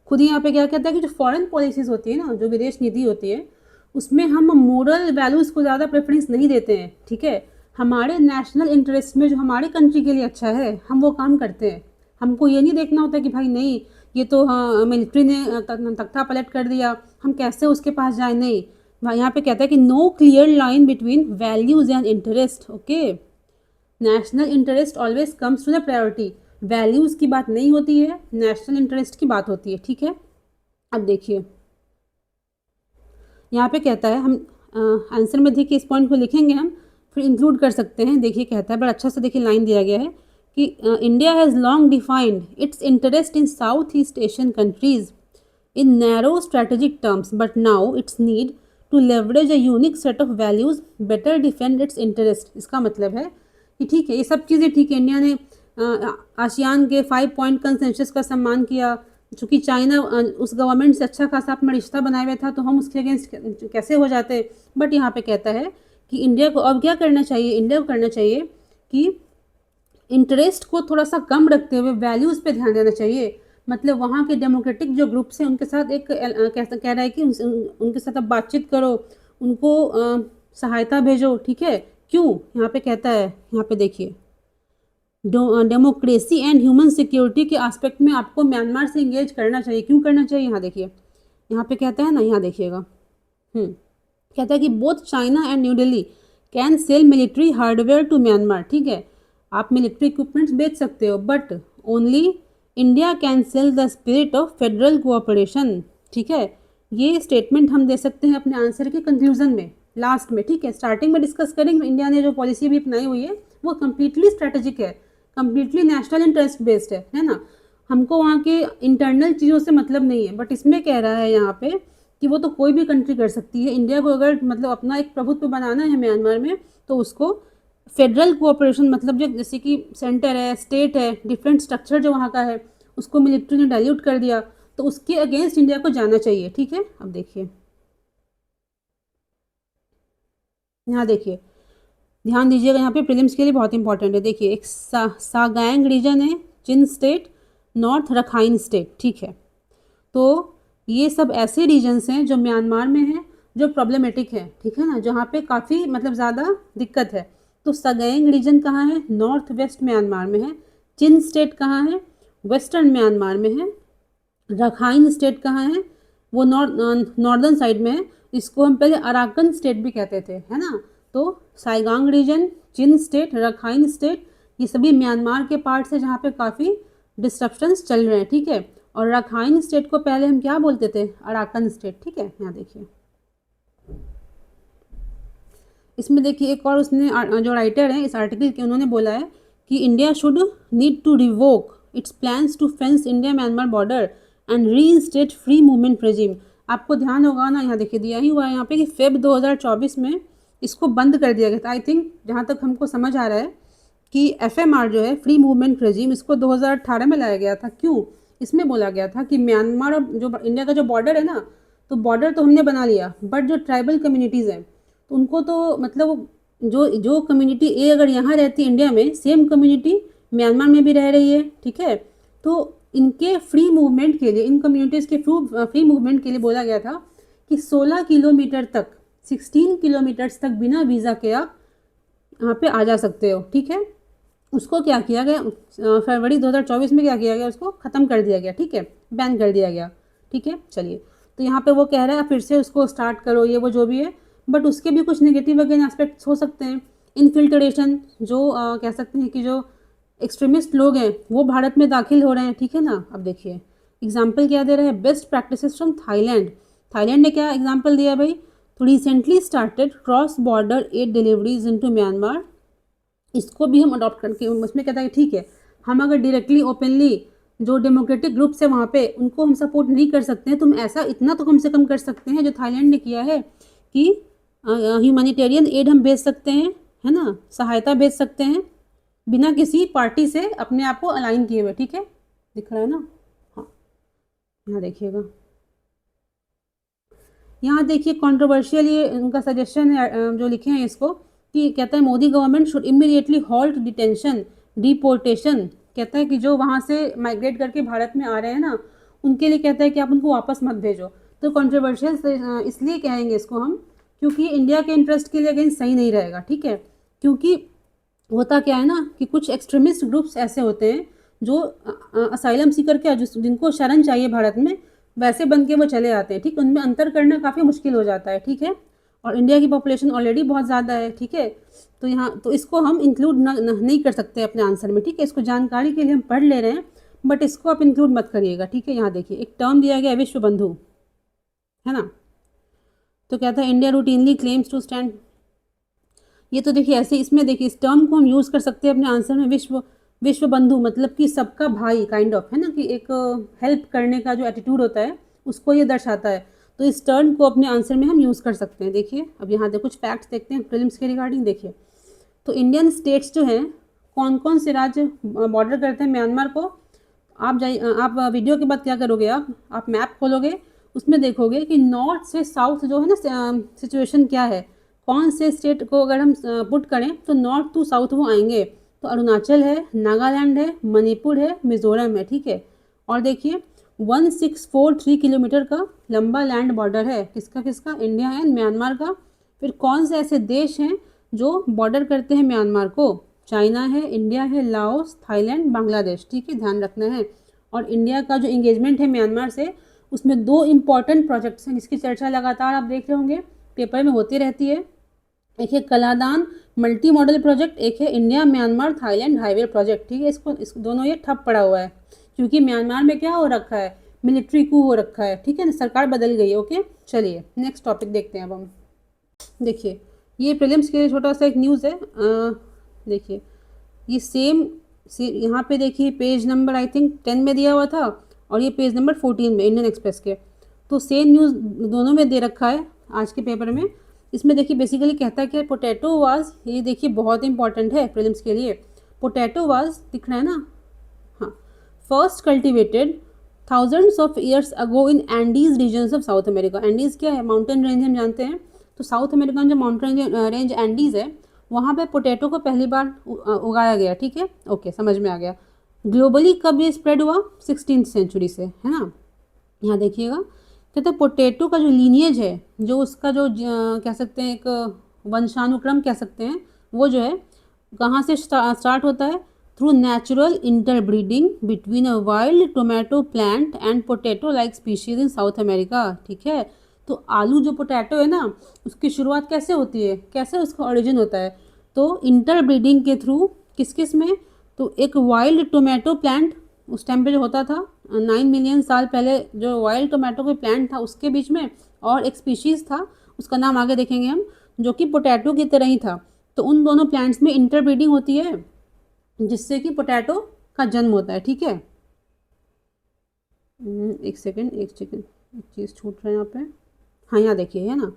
खुद ही यहाँ पे क्या कहता है कि जो फॉरेन पॉलिसीज़ होती है ना, जो विदेश नीति होती है, उसमें हम मोरल वैल्यूज़ को ज़्यादा प्रेफरेंस नहीं देते हैं, ठीक है। हमारे नेशनल इंटरेस्ट में जो हमारे कंट्री के लिए अच्छा है, हम वो काम करते हैं। हमको ये नहीं देखना होता कि भाई नहीं, ये तो हाँ मिलिट्री ने तख्ता पलट कर दिया, हम कैसे उसके पास जाए, नहीं। यहाँ पे कहता है कि no clear line between values and interest, okay. National interest always comes to the priority. Values की बात नहीं होती है, नेशनल इंटरेस्ट की बात होती है, ठीक है। अब देखिए यहाँ पे कहता है, हम आंसर में देखिए इस पॉइंट को लिखेंगे, हम फिर इंक्लूड कर सकते हैं। देखिए कहता है, बड़ा अच्छा से देखिए लाइन दिया गया है कि India has long defined it's interest in south east Asian countries in narrow strategic terms, but now its need to leverage a unique set of values better defend its interest। इसका मतलब है कि ठीक है, ये सब चीज़ें ठीक है, इंडिया ने आसियान के 5 पॉइंट कंसेंसस का सम्मान किया, चूँकि चाइना उस गवर्नमेंट से अच्छा खासा अपना रिश्ता बनाए हुए था, तो हम उसके अगेंस्ट कैसे हो जाते। बट यहाँ पे कहता है कि इंडिया को अब क्या करना चाहिए, इंडिया को करना चाहिए कि इंटरेस्ट को थोड़ा सा कम रखते हुए वैल्यूज़ पे ध्यान देना चाहिए। मतलब वहाँ के डेमोक्रेटिक जो ग्रुप्स हैं उनके साथ एक कह रहा है कि उनके साथ अब बातचीत करो, उनको सहायता भेजो, ठीक है। क्यों, यहाँ पे कहता है, यहाँ पे देखिए, डेमोक्रेसी एंड ह्यूमन सिक्योरिटी के एस्पेक्ट में आपको म्यांमार से इंगेज करना चाहिए। क्यों करना चाहिए, यहाँ देखिए, यहाँ पे कहता है ना, यहाँ देखिएगा, कहता है कि both China and New Delhi can sell military hardware to Myanmar, ठीक है, आप मिलिट्री इक्विपमेंट्स बेच सकते हो, but only India can sell the spirit of federal cooperation, ठीक है। ये स्टेटमेंट हम दे सकते हैं अपने आंसर के कंक्लूजन में, लास्ट में, ठीक है। स्टार्टिंग में डिस्कस करेंगे इंडिया ने जो पॉलिसी भी अपनाई हुई है वो कम्प्लीटली स्ट्रेटेजिक है, कम्प्लीटली नेशनल इंटरेस्ट बेस्ड है ना। हमको वहाँ के इंटरनल चीज़ों से मतलब नहीं है, बट इसमें कह रहा है यहाँ पे कि वो तो कोई भी कंट्री कर सकती है। इंडिया को अगर मतलब अपना एक प्रभुत्व बनाना है म्यांमार में, तो उसको फेडरल कोऑपरेशन, मतलब जो जैसे कि सेंटर है, स्टेट है, डिफरेंट स्ट्रक्चर जो वहाँ का है, उसको मिलिट्री ने डाइल्यूट कर दिया, तो उसके अगेंस्ट इंडिया को जाना चाहिए, ठीक है। अब देखिए, यहाँ देखिए, ध्यान दीजिएगा, यहाँ पे प्रीलिम्स के लिए बहुत इंपॉर्टेंट है। देखिए एक सागांग रीजन है, चिन स्टेट, नॉर्थ रखाइन स्टेट, ठीक है। तो ये सब ऐसे रीजन्स हैं जो म्यांमार में हैं, जो प्रॉब्लमेटिक है, ठीक है ना, जहाँ पे काफ़ी मतलब ज़्यादा दिक्कत है। तो सगाएंग रीजन कहाँ है, नॉर्थ वेस्ट म्यांमार में है। चिन स्टेट कहाँ है, वेस्टर्न म्यांमार में है। रखाइन स्टेट कहाँ है, वो नॉर्दर्न साइड में है। इसको हम पहले अराकन स्टेट भी कहते थे, है ना। तो साइगांग रीजन, चिन स्टेट, रखाइन स्टेट, ये सभी म्यांमार के पार्ट्स है जहाँ पे काफ़ी डिस्ट्रप्शंस चल रहे हैं, ठीक है। और रखाइन स्टेट को पहले हम क्या बोलते थे, अराकन स्टेट, ठीक है। यहाँ देखिए, इसमें देखिए एक और उसने जो राइटर है इस आर्टिकल के, उन्होंने बोला है कि India should need to revoke its plans to fence India Myanmar border and reinstate free movement regime. आपको ध्यान होगा ना, यहाँ देखिए दिया ही हुआ है यहाँ पे कि फेब 2024 में इसको बंद कर दिया गया था। आई थिंक जहाँ तक हमको समझ आ रहा है कि एफएमआर जो है, फ्री मूवमेंट रेजिम, इसको 2018 में लाया गया था। क्यों? इसमें बोला गया था कि म्यांमार और जो इंडिया का जो बॉर्डर है ना, तो बॉर्डर तो हमने बना लिया, बट जो ट्राइबल कम्युनिटीज़ हैं तो उनको तो मतलब जो कम्युनिटी ए अगर यहाँ रहती है इंडिया में, सेम कम्युनिटी म्यांमार में भी रह रही है, ठीक है। तो इनके फ्री मूवमेंट के लिए, इन कम्युनिटीज़ के फ्री मूवमेंट के लिए बोला गया था कि 16 किलोमीटर तक, 16 किलोमीटर्स तक बिना वीज़ा के आप यहाँ पे आ जा सकते हो, ठीक है। उसको क्या किया गया, फरवरी 2024 में क्या किया गया, उसको ख़त्म कर दिया गया, ठीक है, बैन कर दिया गया, ठीक है। चलिए, तो यहाँ पे वो कह रहा है फिर से उसको स्टार्ट करो, ये वो जो भी है, बट उसके भी कुछ नेगेटिव वगैरह एस्पेक्ट्स हो सकते हैं। इनफिल्ट्रेशन, जो कह सकते हैं कि जो एक्सट्रीमिस्ट लोग हैं वो भारत में दाखिल हो रहे हैं, ठीक है ना। अब देखिए एग्जाम्पल क्या दे रहे हैं, best practices from Thailand. Thailand ने क्या एग्जाम्पल दिया भाई, तो recently started cross border aid deliveries into Myanmar. इसको भी हम अडॉप्ट करके, उसमें कहता है ठीक है, हम अगर डायरेक्टली ओपनली जो डेमोक्रेटिक ग्रुप्स है वहाँ पे उनको हम सपोर्ट नहीं कर सकते हैं, तो हम ऐसा इतना तो कम से कम कर सकते हैं जो थाईलैंड ने किया है कि ह्यूमैनिटेरियन एड हम भेज सकते हैं, है ना, सहायता भेज सकते हैं बिना किसी पार्टी से अपने आप को अलाइन किए हुए, ठीक है। दिख रहा है ना, हाँ, यहाँ देखिएगा, यहाँ देखिए कंट्रोवर्शियल ये उनका सजेशन है, जो लिखे हैं इसको, कि कहता है Modi government should immediately halt detention deportation. कहता है कि जो वहाँ से माइग्रेट करके भारत में आ रहे हैं ना, उनके लिए कहता है कि आप उनको वापस मत भेजो। तो कंट्रोवर्शियल इसलिए कहेंगे इसको हम, क्योंकि इंडिया के इंटरेस्ट के लिए अगेन सही नहीं रहेगा, ठीक है। क्योंकि होता क्या है ना कि कुछ एक्सट्रीमिस्ट ग्रुप्स ऐसे होते हैं जो असाइलम सीकर के, जिनको शरण चाहिए भारत में, वैसे बन के वो चले आते हैं, ठीक है। उनमें अंतर करना काफ़ी मुश्किल हो जाता है, ठीक है। और इंडिया की पॉपुलेशन ऑलरेडी बहुत ज़्यादा है, ठीक है। तो यहाँ तो इसको हम इंक्लूड नहीं कर सकते अपने आंसर में, ठीक है। इसको जानकारी के लिए हम पढ़ ले रहे हैं, बट इसको आप इंक्लूड मत करिएगा, ठीक है। यहाँ देखिए एक टर्म दिया गया है, विश्व बंधु, है ना। तो क्या था, India routinely claims to stand, ये तो देखिए ऐसे, इसमें देखिए इस टर्म को हम यूज़ कर सकते हैं अपने आंसर में, विश्व बंधु, मतलब कि सबका भाई काइंड ऑफ, है ना, कि एक हेल्प करने का जो एटीट्यूड होता है उसको ये दर्शाता है। तो इस टर्म को अपने आंसर में हम यूज़ कर सकते हैं। देखिए अब यहाँ कुछ फैक्ट्स देखते हैं प्रीलिम्स के रिगार्डिंग। देखिए तो इंडियन स्टेट्स जो हैं, कौन कौन से राज्य बॉर्डर करते हैं म्यांमार को, आप जाइए, आप वीडियो के बाद क्या करोगे, आप मैप खोलोगे, उसमें देखोगे कि नॉर्थ से साउथ जो है ना सिचुएशन क्या है, कौन से स्टेट को अगर हम पुट करें तो नॉर्थ टू साउथ वो आएंगे। तो अरुणाचल है, नागालैंड है, मणिपुर है, मिजोरम है, ठीक है। और देखिए 1643 किलोमीटर का लंबा लैंड बॉर्डर है, किसका किसका, इंडिया एंड म्यांमार का। फिर कौन से ऐसे देश हैं जो बॉर्डर करते हैं म्यांमार को, चाइना है, इंडिया है, लाओस, थाईलैंड, बांग्लादेश, ठीक है, ध्यान रखना है। और इंडिया का जो इंगेजमेंट है म्यांमार से, उसमें 2 इम्पॉर्टेंट प्रोजेक्ट्स हैं जिसकी चर्चा लगातार आप देख रहे होंगे पेपर में होती रहती है। एक है कलादान मल्टी मॉडल प्रोजेक्ट, एक है India Myanmar Thailand highway project, ठीक है। इसको दोनों ये ठप पड़ा हुआ है क्योंकि म्यांमार में क्या हो रखा है, मिलिट्री कू हो रखा है, ठीक है ना, सरकार बदल गई है। ओके चलिए नेक्स्ट टॉपिक देखते हैं अब हम। देखिए ये प्रीलिम्स के लिए छोटा सा एक न्यूज़ है, देखिए ये सेम यहाँ पे देखिए पेज नंबर आई थिंक 10 में दिया हुआ था और ये पेज नंबर 14 में इंडियन एक्सप्रेस के, तो सेम न्यूज़ दोनों में दे रखा है आज के पेपर में। इसमें देखिए बेसिकली कहता है कि पोटैटो वाज, ये देखिए बहुत इंपॉर्टेंट है प्रीलिम्स के लिए, पोटैटो वाज दिख रहा है ना, हाँ, first cultivated thousands of years ago in Andes regions of South America. Andes क्या है, माउंटेन रेंज हम जानते हैं, तो साउथ अमेरिका में जो माउंटेन रेंज एंडीज है वहाँ पे पोटैटो को पहली बार उगाया गया, ठीक है। ओके समझ में आ गया। ग्लोबली कब ये स्प्रेड हुआ, 16th सेंचुरी से, है ना। यहाँ देखिएगा कहते हैं पोटैटो का जो लीनिएज है, जो उसका जो कह सकते हैं एक वंशानुक्रम कह सकते हैं, वो जो है कहाँ से स्टार्ट होता है, through natural interbreeding between a wild tomato plant and potato like species in south America. ठीक है, तो आलू जो पोटैटो है ना, उसकी शुरुआत कैसे होती है, कैसे उसका ओरिजिन होता है, तो इंटरब्रीडिंग के थ्रू। किस किस में, तो एक वाइल्ड टोमेटो प्लांट उस टाइम पे जो होता था 9 मिलियन साल पहले, जो वाइल्ड टोमेटो के प्लांट था उसके बीच में, और एक स्पीशीज़ था, उसका नाम आगे देखेंगे हम, जो कि पोटैटो की तरह ही था। तो उन दोनों प्लांट्स में इंटरब्रीडिंग होती है, जिससे कि पोटैटो का जन्म होता है। ठीक है, एक सेकेंड, एक चीज़ छूट रहा है यहाँ पे। हाँ, यहाँ देखिए, है ना,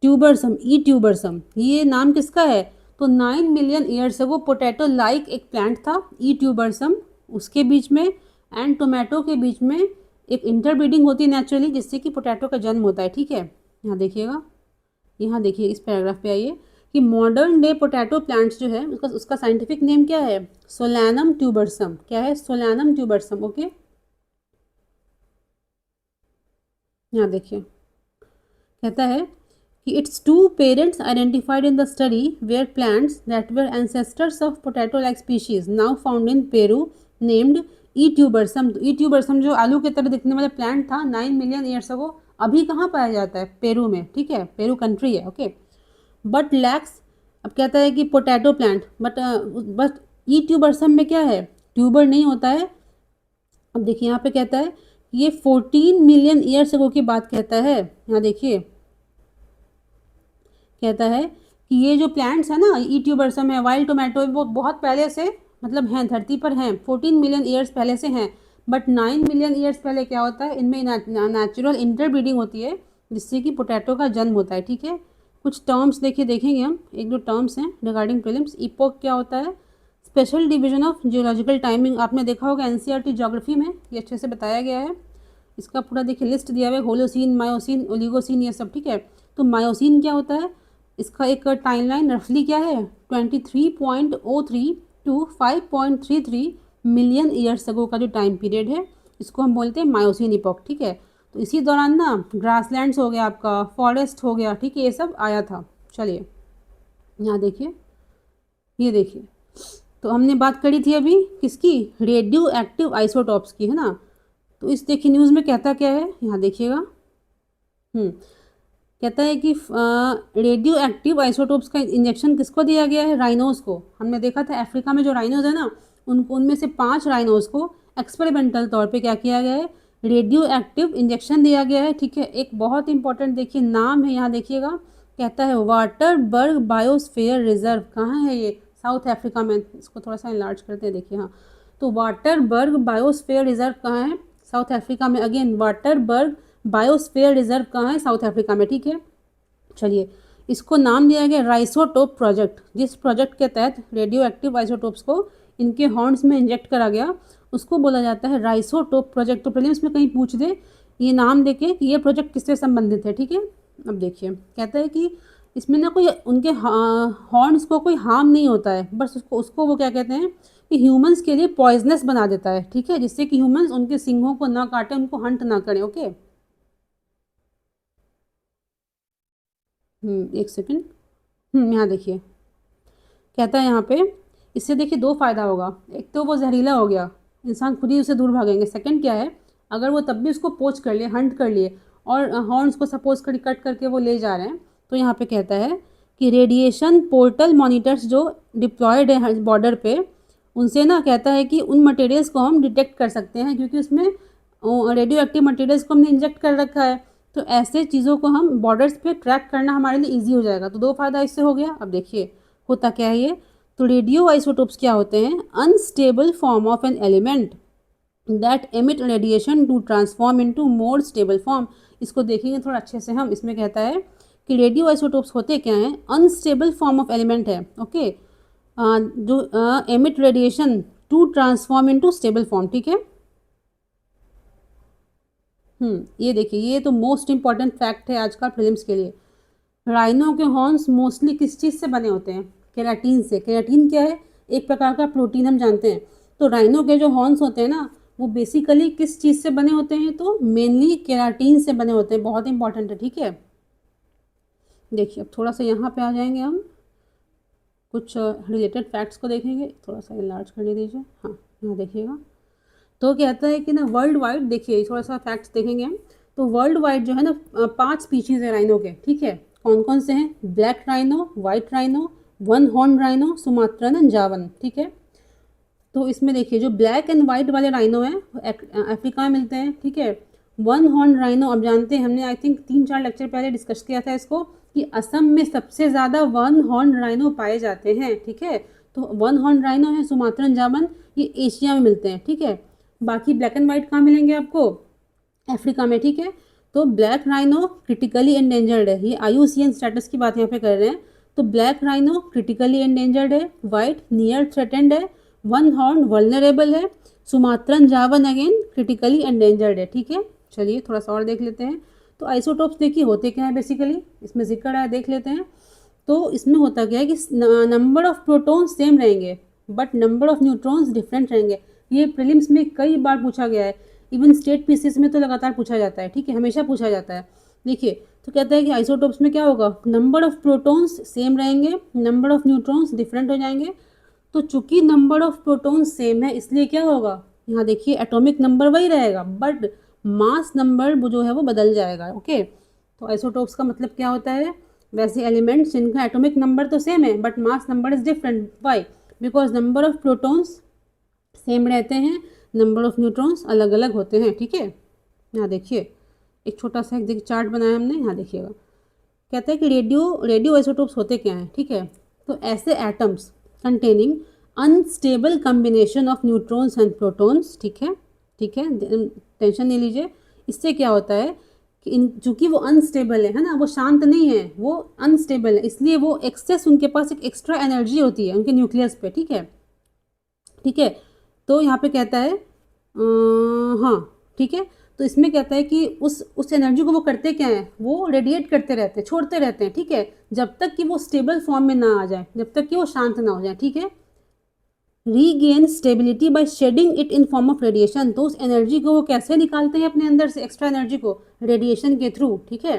ट्यूबरसम, ई ट्यूबरसम, ये नाम किसका है, तो 9 million years ago potato like एक प्लांट था, ई ट्यूबरसम, उसके बीच में एंड टोमेटो के बीच में एक इंटरब्रीडिंग होती है नेचुरली, जिससे कि पोटैटो का जन्म होता है। ठीक है, यहाँ देखिएगा, यहाँ देखिए, इस पैराग्राफ पे आइए कि मॉडर्न डे पोटैटो प्लांट्स जो है उसका साइंटिफिक नेम क्या है, सोलैनम ट्यूबरसम। क्या है, सोलैनम ट्यूबरसम। ओके, यहाँ देखिए, कहता है कि its two parents identified in the study were plants that were ancestors of potato like species now found in Peru named E tuberosum. E tuberosum जो आलू की तरह दिखने वाला प्लांट था 9 मिलियन ईयर्स अगो, अभी कहाँ पाया जाता है, पेरू में। ठीक है, पेरू कंट्री है। ओके, बट लैक्स, अब कहता है कि पोटैटो प्लांट, बट ई ट्यूबरसम में क्या है, ट्यूबर नहीं होता है। अब देखिए यहाँ पे कहता है ये 14 मिलियन ईयर्स अगो की बात कहता है। यहाँ देखिए, कहता है कि ये जो प्लांट्स है ना, ई ट्यूबरसम है, वाइल्ड टोमेटो है, वो बहुत पहले से मतलब हैं, धरती पर हैं, 14 मिलियन ईयर्स पहले से हैं। बट 9 मिलियन ईयर्स पहले क्या होता है, इनमें नेचुरल इंटरब्रीडिंग होती है, जिससे कि पोटैटो का जन्म होता है। ठीक है, कुछ टर्म्स देखिए, देखेंगे हम, एक दो टर्म्स हैं रिगार्डिंग प्रीलिम्स। इपोक क्या होता है, special division of geological timing, आपने देखा होगा एनसीईआरटी ज्योग्राफी में, ये अच्छे से बताया गया है। इसका पूरा देखिए लिस्ट दिया हुआ है, होलोसीन, मायोसीन, ओलिगोसीन, ये सब। ठीक है, तो मायोसीन क्या होता है, इसका एक टाइमलाइन रफली क्या है, 23.03 टू 5.33 मिलियन ईयर्स अगो का जो टाइम पीरियड है, इसको हम बोलते हैं मायोसीन इपॉक। ठीक है, तो इसी दौरान ना ग्रासलैंड्स हो गया, आपका फॉरेस्ट हो गया, ठीक है, ये सब आया था। चलिए यहाँ देखिए, ये देखिए, तो हमने बात करी थी अभी किसकी, रेडियो एक्टिव आइसोटॉप्स की, है ना। तो इस देखिए न्यूज़ में कहता क्या है, यहाँ देखिएगा, कहता है कि रेडियो एक्टिव आइसोटोप्स का इंजेक्शन किसको दिया गया है, राइनोज को। हमने देखा था अफ्रीका में जो राइनोज है ना, उनको, उनमें से 5 राइनोज को एक्सपेरिमेंटल तौर पे क्या किया गया है, रेडियो एक्टिव इंजेक्शन दिया गया है। ठीक है, एक बहुत इंपॉर्टेंट देखिए नाम है, यहाँ देखिएगा, कहता है वाटरबर्ग बायोस्फीयर रिजर्व। कहाँ है ये, साउथ अफ्रीका में। इसको थोड़ा सा इनलार्ज करते हैं, देखिए, हाँ, तो वाटरबर्ग बायोस्फीयर रिजर्व कहाँ है, साउथ अफ्रीका में। अगेन वाटरबर्ग बायोस्फीयर रिजर्व कहाँ है, साउथ अफ्रीका में। ठीक है, चलिए, इसको नाम दिया गया राइसोटोप प्रोजेक्ट, जिस प्रोजेक्ट के तहत रेडियो एक्टिव आइसोटोप्स को इनके हॉर्न्स में इंजेक्ट करा गया, उसको बोला जाता है राइसोटोप प्रोजेक्ट। तो प्रीलिम्स में कहीं पूछ दे ये नाम देके कि ये प्रोजेक्ट किससे संबंधित है। ठीक है, अब देखिए, कहता है कि इसमें ना कोई उनके हॉर्न्स को कोई हार्म नहीं होता है, बस उसको उसको वो क्या कहते हैं कि ह्यूमंस के लिए पॉइजनस बना देता है। ठीक है, जिससे कि ह्यूमंस उनके सिंगों को ना काटे, उनको हंट ना करें। ओके, एक सेकंड, यहाँ देखिए, कहता है यहाँ पे, इससे देखिए 2 फ़ायदा होगा। एक तो वो जहरीला हो गया, इंसान खुद ही उससे दूर भागेंगे। सेकंड क्या है, अगर वो तब भी उसको पोच कर लिए, हंट कर लिए, और हॉर्न्स को सपोज कर कट करके वो ले जा रहे हैं, तो यहाँ पे कहता है कि रेडिएशन पोर्टल मॉनिटर्स जो डिप्लॉयड है बॉर्डर पे, उनसे ना कहता है कि उन मटेरियल्स को हम डिटेक्ट कर सकते हैं, क्योंकि उसमें रेडियो एक्टिव मटेरियल्स को हमने इंजेक्ट कर रखा है। तो ऐसे चीज़ों को हम बॉर्डर्स पे ट्रैक करना हमारे लिए ईजी हो जाएगा। तो 2 फ़ायदा इससे हो गया। अब देखिए होता क्या है ये, तो रेडियो आइसोटोप्स क्या होते हैं, unstable form of an element that emit radiation to transform into more stable form. इसको देखेंगे थोड़ा अच्छे से हम। इसमें कहता है कि रेडियो आइसोटोप्स होते क्या हैं, अनस्टेबल फॉर्म ऑफ एलिमेंट है। ओके, जो emit radiation to transform into stable form. ठीक है, ये देखिए, ये तो मोस्ट इंपॉर्टेंट फैक्ट है आज का प्रीलिम्स के लिए। राइनो के हॉर्न्स मोस्टली किस चीज़ से बने होते हैं, केराटीन से। केराटीन क्या है, एक प्रकार का प्रोटीन हम जानते हैं। तो राइनो के जो हॉर्न्स होते हैं ना, वो बेसिकली किस चीज़ से बने होते हैं, तो मेनली केराटीन से बने होते हैं। बहुत इंपॉर्टेंट है। ठीक है, देखिए अब थोड़ा सा यहाँ पे आ जाएंगे हम, कुछ रिलेटेड फैक्ट्स को देखेंगे, थोड़ा सा इनलार्ज करने दीजिए। हाँ, यहाँ देखिएगा। तो कहता है कि ना वर्ल्ड वाइड, देखिए थोड़ा सा फैक्ट्स देखेंगे हम। तो वर्ल्ड वाइड जो है ना 5 स्पीशीज़ है राइनो के, ठीक है। कौन कौन से हैं? Black rhino, white rhino, one horn rhino, Sumatran and जावन, ठीक है। तो इसमें देखिए जो ब्लैक एंड वाइट वाले राइनो हैं अफ्रीका में मिलते हैं, ठीक है। वन हॉर्न राइनो, अब जानते हैं, हमने आई थिंक 3-4 लेक्चर पहले डिस्कस किया था इसको, कि असम में सबसे ज़्यादा वन हॉर्न राइनो पाए जाते हैं, ठीक है। तो वन हॉर्न राइनो है सुमात्रन जावन, ये एशिया में मिलते हैं, ठीक है। बाकी ब्लैक एंड वाइट कहाँ मिलेंगे आपको? अफ्रीका में, ठीक है। तो ब्लैक राइनो क्रिटिकली एंडेंजर्ड है, ये IUCN स्टेटस की बात यहाँ पे कर रहे हैं। तो ब्लैक राइनो क्रिटिकली एंडेंजर्ड है, वाइट नियर थ्रेटेंड है, वन हॉर्न वल्नरेबल है, सुमात्रन जावन अगेन क्रिटिकली एंडेंजर्ड है, ठीक है। चलिए थोड़ा सा और देख लेते हैं। तो आइसोटोप्स देखिए होते क्या है बेसिकली, इसमें जिक्र है, देख लेते हैं। तो इसमें होता क्या है कि नंबर ऑफ प्रोटॉन्स सेम रहेंगे but number of neutrons different रहेंगे। ये प्रीलिम्स में कई बार पूछा गया है, इवन स्टेट पीसीएस में तो लगातार पूछा जाता है, ठीक है, हमेशा पूछा जाता है। देखिए तो कहता है कि आइसोटोप्स में क्या होगा, नंबर ऑफ प्रोटॉन्स सेम रहेंगे, नंबर ऑफ न्यूट्रॉन्स डिफरेंट हो जाएंगे। तो चूंकि नंबर ऑफ प्रोटॉन्स सेम है इसलिए क्या होगा, यहाँ देखिए एटॉमिक नंबर वही रहेगा बट मास नंबर जो है वो बदल जाएगा, ओके। तो आइसोटोप्स का मतलब क्या होता है, वैसे एलिमेंट्स जिनका एटॉमिक नंबर तो सेम है but mass number is different, why? Because number of protons same रहते हैं, नंबर ऑफ न्यूट्रॉन्स अलग अलग होते हैं, ठीक है। यहाँ देखिए एक छोटा सा एक चार्ट बनाया हमने, यहाँ देखिएगा। कहता है कि रेडियो आइसोटोप्स होते क्या हैं, ठीक है। तो ऐसे atoms containing unstable combination of neutrons and protons, ठीक है, ठीक है, टेंशन नहीं लीजिए। इससे क्या होता है कि चूंकि वो अनस्टेबल है ना, वो शांत नहीं है, वो अनस्टेबल है, इसलिए वो एक्सेस, उनके पास एक एक्स्ट्रा एनर्जी होती है उनके न्यूक्लियस पे, ठीक है, ठीक है। तो यहाँ पे कहता है हाँ, ठीक है। तो इसमें कहता है कि उस एनर्जी को वो करते क्या है, वो रेडिएट करते रहते हैं, छोड़ते रहते हैं, ठीक है, जब तक कि वो स्टेबल फॉर्म में ना आ जाए, जब तक कि वो शांत ना हो जाए, ठीक है। Regain stability by shedding it in form of radiation, तो उस एनर्जी को वो कैसे निकालते हैं अपने अंदर से, एक्स्ट्रा एनर्जी को, रेडिएशन के थ्रू, ठीक है।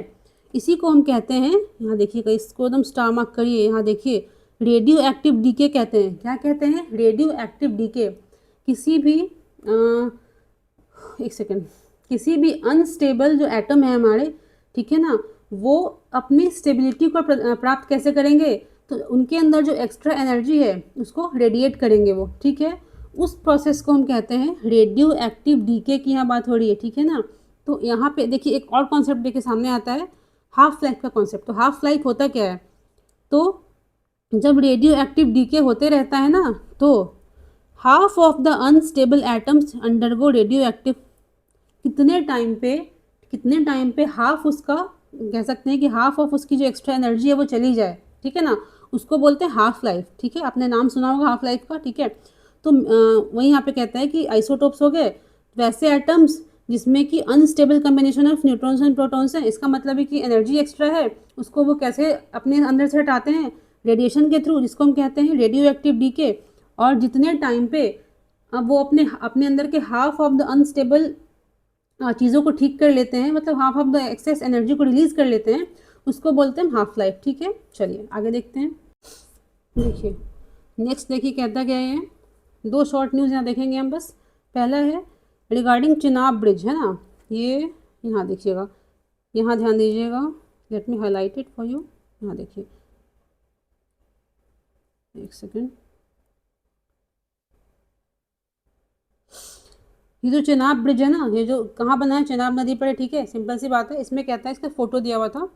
इसी को हम कहते हैं, यहाँ देखिएगा, इसको एकदम स्टार मार्क करिए, यहाँ देखिए रेडियो एक्टिव डीके कहते हैं। क्या कहते हैं? Radioactive decay. किसी भी एक सेकेंड, किसी भी अनस्टेबल जो एटम है हमारे, ठीक है ना, वो अपनी स्टेबिलिटी को प्राप्त कैसे करेंगे, तो उनके अंदर जो एक्स्ट्रा एनर्जी है उसको रेडिएट करेंगे वो, ठीक है। उस प्रोसेस को हम कहते हैं रेडियो एक्टिव डीके की यहाँ बात हो रही है, ठीक है ना। तो यहाँ पे देखिए एक और कॉन्सेप्ट देखिए सामने आता है, हाफ लाइफ का कॉन्सेप्ट। तो हाफ लाइफ होता क्या है, तो जब रेडियो एक्टिव डीके होते रहता है ना, तो half of the unstable atoms undergo radio active, कितने टाइम पे हाफ उसका, कह सकते हैं कि हाफ ऑफ उसकी जो एक्स्ट्रा एनर्जी है वो चली जाए, ठीक है ना, उसको बोलते हैं हाफ लाइफ, ठीक है। आपने नाम सुना होगा हाफ लाइफ का, ठीक है। तो वही यहाँ पे कहता है कि आइसोटोप्स हो गए वैसे एटम्स जिसमें कि unstable combination of neutrons and protons है। इसका मतलब है कि एनर्जी एक्स्ट्रा है, उसको वो कैसे अपने अंदर से हटाते हैं, रेडिएशन के थ्रू, जिसको हम कहते हैं रेडियो एक्टिव डीके। और जितने टाइम पे अब वो अपने अपने अंदर के हाफ ऑफ द अनस्टेबल चीज़ों को ठीक कर लेते हैं, मतलब half of the excess energy को रिलीज कर लेते हैं, उसको बोलते हैं हाफ लाइफ, ठीक है। चलिए आगे देखते हैं। देखिए नेक्स्ट देखिए कहता क्या है, 2 शॉर्ट न्यूज़ यहाँ देखेंगे हम बस। पहला है रिगार्डिंग चिनाब ब्रिज, है ना, ये यहाँ देखिएगा, यहाँ ध्यान दीजिएगा, let me highlight it for you. यहाँ देखिए एक सेकेंड, ये जो चिनाब ब्रिज है ना, ये जो कहाँ बना है, चिनाब नदी पर है, ठीक है, सिंपल सी बात है। इसमें कहता है, इसका फोटो दिया हुआ था,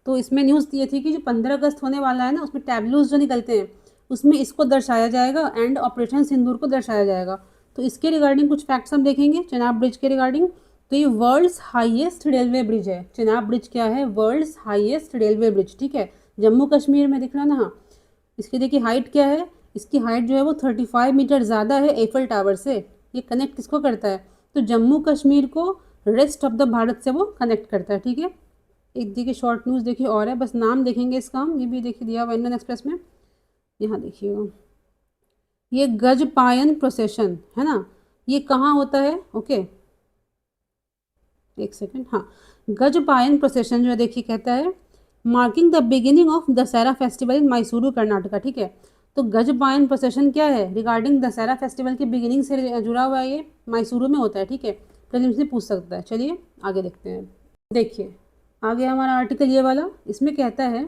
तो इसमें न्यूज़ ये थी कि जो 15 अगस्त होने वाला है ना, उसमें टैबलूज जो निकलते हैं उसमें इसको दर्शाया जाएगा एंड ऑपरेशन सिंदूर को दर्शाया जाएगा। तो इसके रिगार्डिंग कुछ फैक्ट्स हम देखेंगे चिनाब ब्रिज के रिगार्डिंग। तो ये वर्ल्ड्स हाईएस्ट रेलवे ब्रिज है। चिनाब ब्रिज क्या है, वर्ल्ड्स हाईएस्ट रेलवे ब्रिज, ठीक है, जम्मू कश्मीर में दिख रहा ना। हाँ, इसकी देखिए हाइट क्या है, इसकी हाइट जो है वो 35 मीटर ज़्यादा है एफल टावर से। ये कनेक्ट किसको करता है, तो जम्मू कश्मीर को रेस्ट ऑफ द भारत से वो कनेक्ट करता है, ठीक है। एक देखिए शॉर्ट न्यूज़ देखिए और है, बस नाम देखेंगे इसका हम, ये भी देखिए दिया हुआ इंडियन एक्सप्रेस में। यहाँ देखिएगा, ये गजपायन प्रोसेशन है ना, ये कहाँ होता है, ओके एक सेकेंड। हाँ, गजपायन प्रोसेशन जो है देखिए कहता है marking the beginning of Dussehra festival in Mysuru Karnataka, ठीक है। तो गजबायन प्रोसेशन क्या है, रिगार्डिंग दशहरा फेस्टिवल की बिगिनिंग से जुड़ा हुआ है, ये मैसूरू में होता है, ठीक है, प्रीलिम्स में पूछ सकता है। चलिए आगे देखते हैं। देखिए आगे हमारा आर्टिकल ये वाला, इसमें कहता है,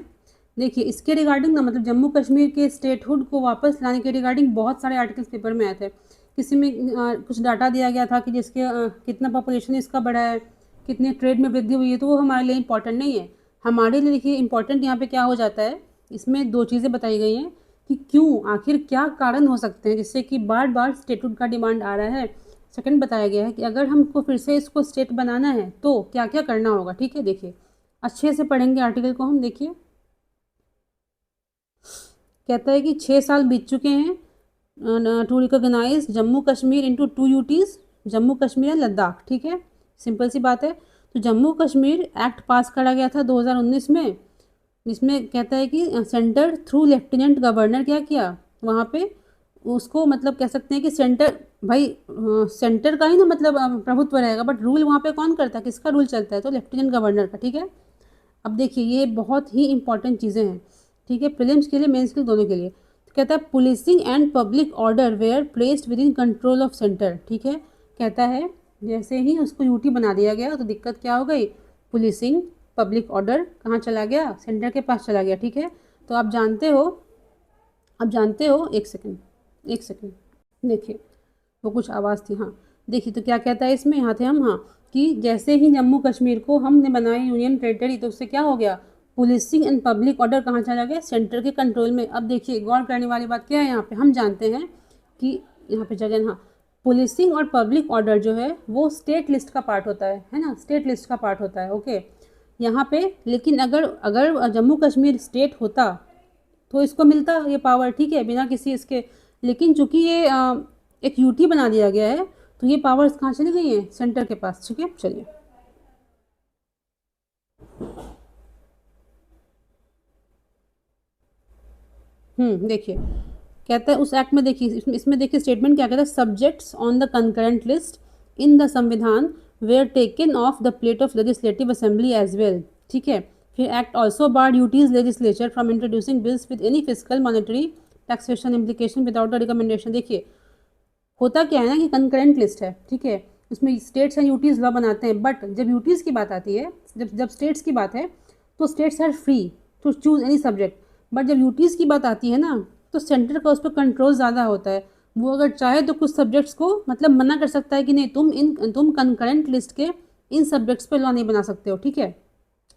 देखिए इसके रिगार्डिंग ना मतलब जम्मू कश्मीर के स्टेटहुड को वापस लाने के रिगार्डिंग बहुत सारे आर्टिकल्स पेपर में आए थे। किसी में कुछ डाटा दिया गया था कि जिसके कितना पॉपुलेशन इसका बढ़ा है, कितने ट्रेड में वृद्धि हुई है, तो वो हमारे लिए इंपॉर्टेंट नहीं है। हमारे लिए देखिए इंपॉर्टेंट यहाँ पे क्या हो जाता है, इसमें दो चीज़ें बताई गई हैं कि क्यों, आखिर क्या कारण हो सकते हैं जिससे कि बार बार स्टेटहुड का डिमांड आ रहा है। सेकंड बताया गया है कि अगर हमको फिर से इसको स्टेट बनाना है तो क्या क्या करना होगा। ठीक है, देखिए अच्छे से पढ़ेंगे आर्टिकल को हम। देखिए कहता है कि 6 साल बीत चुके हैं to recognise Jammu Kashmir into 2 UTs, Jammu Kashmir and Ladakh. ठीक है, सिंपल सी बात है। तो जम्मू कश्मीर एक्ट पास करा गया था 2019 में, जिसमें कहता है कि सेंटर थ्रू लेफ्टिनेंट गवर्नर क्या किया वहाँ पे, उसको मतलब कह सकते हैं कि सेंटर, भाई सेंटर का ही ना मतलब प्रभुत्व रहेगा, बट रूल वहाँ पे कौन करता है, किसका रूल चलता है, तो लेफ्टिनेंट गवर्नर का। ठीक है, अब देखिए ये बहुत ही इंपॉर्टेंट चीज़ें हैं, ठीक है, प्रीलिम्स के लिए मेंस के लिए दोनों के लिए। तो कहता है policing and public order were placed within control of centre. ठीक है, कहता है जैसे ही उसको यूटी बना दिया गया तो दिक्कत क्या हो गई, पुलिसिंग पब्लिक ऑर्डर कहाँ चला गया, सेंटर के पास चला गया। ठीक है, तो आप जानते हो, एक सेकेंड, देखिए वो कुछ आवाज़ थी, हाँ देखिए तो क्या कहता है इसमें, यहाँ थे हम, हाँ, कि जैसे ही जम्मू कश्मीर को हमने बनाया यूनियन टेरिटरी तो उससे क्या हो गया, पुलिसिंग एंड पब्लिक ऑर्डर कहाँ चला गया, सेंटर के कंट्रोल में। अब देखिए गौर करने वाली बात क्या है, यहाँ पे हम जानते हैं कि यहाँ पे जगह, हाँ, पुलिसिंग और पब्लिक ऑर्डर जो है वो स्टेट लिस्ट का पार्ट होता है ना, स्टेट लिस्ट का पार्ट होता है। ओके, यहाँ पे लेकिन अगर अगर जम्मू कश्मीर स्टेट होता तो इसको मिलता ये पावर, ठीक है, बिना किसी इसके, लेकिन चूंकि ये एक यूटी बना दिया गया है तो ये पावर्स कहाँ चली गई हैं, सेंटर के पास। ठीक है, चलिए देखिए कहता है उस एक्ट में, देखिए इसमें देखिए स्टेटमेंट क्या कहता है, subjects on the concurrent list in the संविधान were taken off the plate of legislative assembly as well. ठीक है, फिर act also bar UTs legislature from introducing bills with any physical monetary taxation implication without a recommendation. देखिए होता क्या है ना कि कंकरेंट लिस्ट है, ठीक है, उसमें स्टेट्स एंड यूटीज़ लॉ बनाते हैं, बट जब यूटीज़ की बात आती है, जब स्टेट्स की बात है तो states are free to choose any subject, but जब यूटीज़ की बात आती है ना तो सेंटर का उस पर कंट्रोल ज़्यादा होता है। वो अगर चाहे तो कुछ सब्जेक्ट्स को मतलब मना कर सकता है कि नहीं, तुम कंकरेंट लिस्ट के इन सब्जेक्ट्स पे लॉ नहीं बना सकते हो। ठीक है,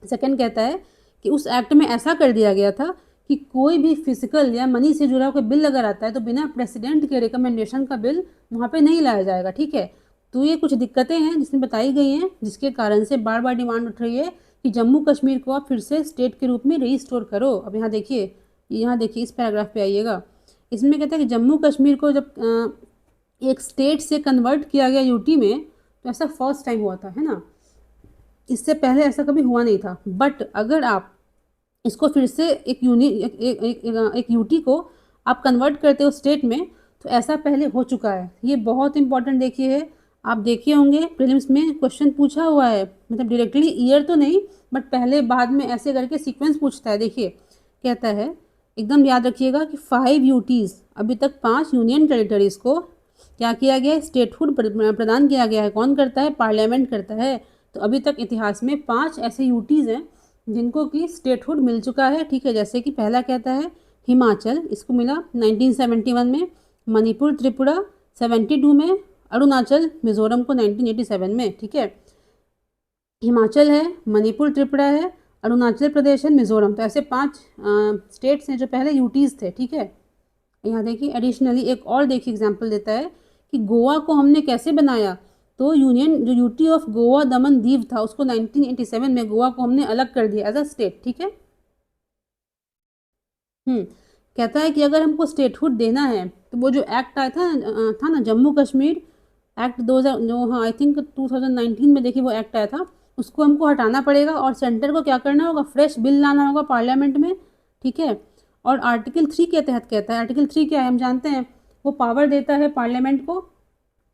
सेकंड कहता है कि उस एक्ट में ऐसा कर दिया गया था कि कोई भी फिजिकल या मनी से जुड़ा कोई बिल अगर आता है तो बिना प्रेसिडेंट के रिकमेंडेशन का बिल वहाँ पे नहीं लाया जाएगा। ठीक है, तो ये कुछ दिक्कतें हैं जिसमें बताई गई हैं, जिसके कारण से बार बार डिमांड उठ रही है कि जम्मू कश्मीर को आप फिर से स्टेट के रूप में रजिस्टोर करो। अब यहाँ देखिए, इस पैराग्राफ पे आइएगा, इसमें कहता है कि जम्मू कश्मीर को जब एक स्टेट से कन्वर्ट किया गया यूटी में तो ऐसा फर्स्ट टाइम हुआ था, है ना, इससे पहले ऐसा कभी हुआ नहीं था। बट अगर आप इसको फिर से एक यूटी को आप कन्वर्ट करते हो स्टेट में तो ऐसा पहले हो चुका है। ये बहुत इंपॉर्टेंट देखिए है, आप देखिए होंगे प्रीलिम्स में क्वेश्चन पूछा हुआ है, मतलब डायरेक्टली ईयर तो नहीं बट पहले बाद में ऐसे करके सीक्वेंस पूछता है। देखिए कहता है, एकदम याद रखिएगा कि 5 यूटीज़, अभी तक 5 यूनियन टेरिटरीज़ को क्या किया गया है, स्टेटहुड प्रदान किया गया है। कौन करता है, पार्लियामेंट करता है। तो अभी तक इतिहास में 5 ऐसे यूटीज़ हैं जिनको कि स्टेटहुड मिल चुका है। ठीक है, जैसे कि पहला कहता है हिमाचल, इसको मिला 1971 में, मणिपुर त्रिपुरा 72 में, अरुणाचल मिजोरम को 1987 में। ठीक है, हिमाचल है, मणिपुर त्रिपुरा है, अरुणाचल प्रदेश है, मिजोरम, तो ऐसे 5 स्टेट्स हैं जो पहले यूटीज़ थे। ठीक है, यहाँ देखिए एडिशनली एक और देखिए एग्जाम्पल देता है कि गोवा को हमने कैसे बनाया, तो यूनियन जो यूटी ऑफ गोवा दमन दीव था उसको 1987 में गोवा को हमने अलग कर दिया एज अ स्टेट। ठीक है, कहता है कि अगर हमको स्टेटहुड देना है तो वो जो एक्ट आया था ना जम्मू कश्मीर एक्ट 2000 जो, हाँ आई थिंक 2019 में, देखिए वो एक्ट आया था, उसको हमको हटाना पड़ेगा और सेंटर को क्या करना होगा, फ्रेश बिल लाना होगा पार्लियामेंट में। ठीक है, और आर्टिकल 3 के तहत कहता है, आर्टिकल 3 क्या है हम जानते हैं, वो पावर देता है पार्लियामेंट को,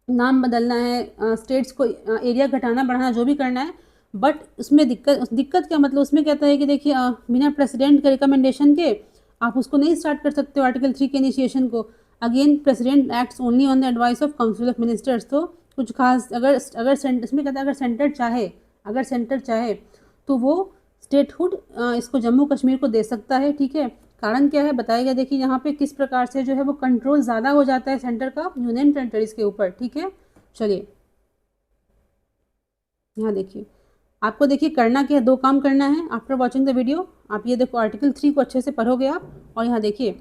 नाम बदलना है, स्टेट्स को एरिया घटाना बढ़ाना जो भी करना है। बट उसमें दिक्कत क्या मतलब, उसमें कहता है कि देखिए बिना प्रेसिडेंट के रिकमेंडेशन के आप उसको नहीं स्टार्ट कर सकते हो आर्टिकल 3 के इनिशिएशन को। Again president acts only on the advice of council of ministers. तो कुछ खास अगर अगर इसमें कहता है अगर सेंटर चाहे तो वो स्टेटहुड इसको जम्मू कश्मीर को दे सकता है, ठीक है। कारण क्या है बताया गया, देखिए यहाँ पे किस प्रकार से जो है वो कंट्रोल ज़्यादा हो जाता है सेंटर का यूनियन टेरिटरीज के ऊपर, ठीक है। चलिए यहाँ देखिए, आपको देखिए करना क्या है, दो काम करना है आफ्टर वॉचिंग द वीडियो। आप ये देखो आर्टिकल 3 को अच्छे से पढ़ोगे आप, और यहाँ देखिए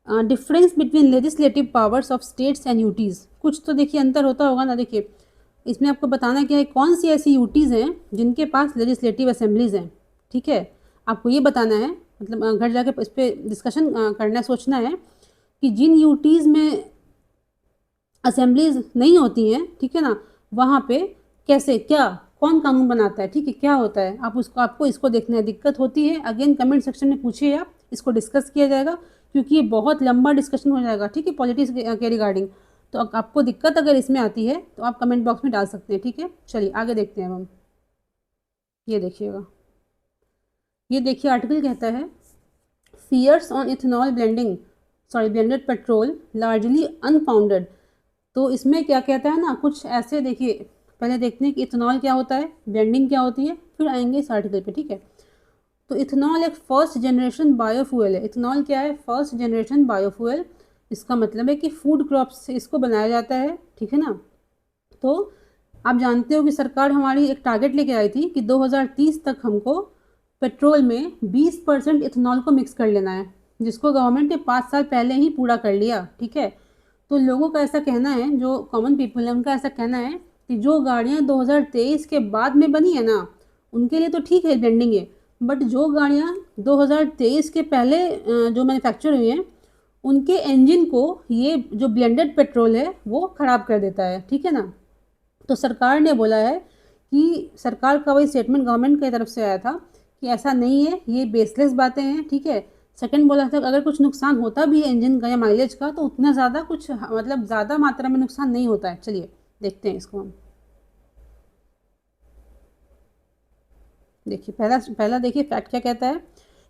difference between legislative powers of states and UTs. कुछ तो देखिए अंतर होता होगा ना। देखिए इसमें आपको बताना क्या है, कौन सी ऐसी यूटीज़ हैं जिनके पास लेजिस्लेटिव असेंबलीज़ हैं, ठीक है। आपको ये बताना है, मतलब घर जाके इस पर डिस्कशन करना सोचना है कि जिन यूटीज़ में असेंबलीज नहीं होती हैं, ठीक है ना, वहाँ पे कैसे क्या कौन कानून बनाता है, ठीक है, क्या होता है, आपको इसको देखना है। दिक्कत होती है अगेन कमेंट सेक्शन में पूछिए, आप इसको डिस्कस किया जाएगा क्योंकि ये बहुत लंबा डिस्कशन हो जाएगा, ठीक है, पॉलिटिक्स के रिगार्डिंग। तो आपको दिक्कत अगर इसमें आती है तो आप कमेंट बॉक्स में डाल सकते हैं, ठीक है। चलिए आगे देखते हैं हम। ये देखिएगा, ये देखिए आर्टिकल कहता है fears on ethanol blended petrol largely unfounded. तो इसमें क्या कहता है ना, कुछ ऐसे देखिए, पहले देखते हैं कि इथेनॉल क्या होता है, ब्लेंडिंग क्या होती है, फिर आएंगे इस आर्टिकल पे, ठीक है। तो इथेनॉल एक फर्स्ट जनरेशन बायोफ्यूल है। इथेनॉल क्या है, फर्स्ट जनरेशन बायोफ्यूल। इसका मतलब है कि फूड क्रॉप्स से इसको बनाया जाता है, ठीक है ना। तो आप जानते हो कि सरकार हमारी एक टारगेट लेके आई थी कि 2030 तक हमको पेट्रोल में 20% इथेनॉल को मिक्स कर लेना है, जिसको गवर्नमेंट ने 5 साल पहले ही पूरा कर लिया, ठीक है। तो लोगों का ऐसा कहना है, जो कॉमन पीपल है उनका ऐसा कहना है कि जो गाड़ियाँ 2023 के बाद में बनी है ना, उनके लिए तो ठीक है ब्लेंडिंग है, बट जो गाड़ियाँ 2023 के पहले जो मैन्युफैक्चर हुई हैं उनके इंजन को ये जो ब्लेंडेड पेट्रोल है वो ख़राब कर देता है, ठीक है ना। तो सरकार ने बोला है कि सरकार का वही स्टेटमेंट गवर्नमेंट की तरफ से आया था कि ऐसा नहीं है, ये बेसलेस बातें हैं, ठीक है। सेकंड बोला था अगर कुछ नुकसान होता भी है इंजन का या माइलेज का तो उतना ज़्यादा कुछ मतलब ज़्यादा मात्रा में नुकसान नहीं होता है। चलिए देखते हैं इसको हम। देखिए पहला देखिए फैक्ट क्या कहता है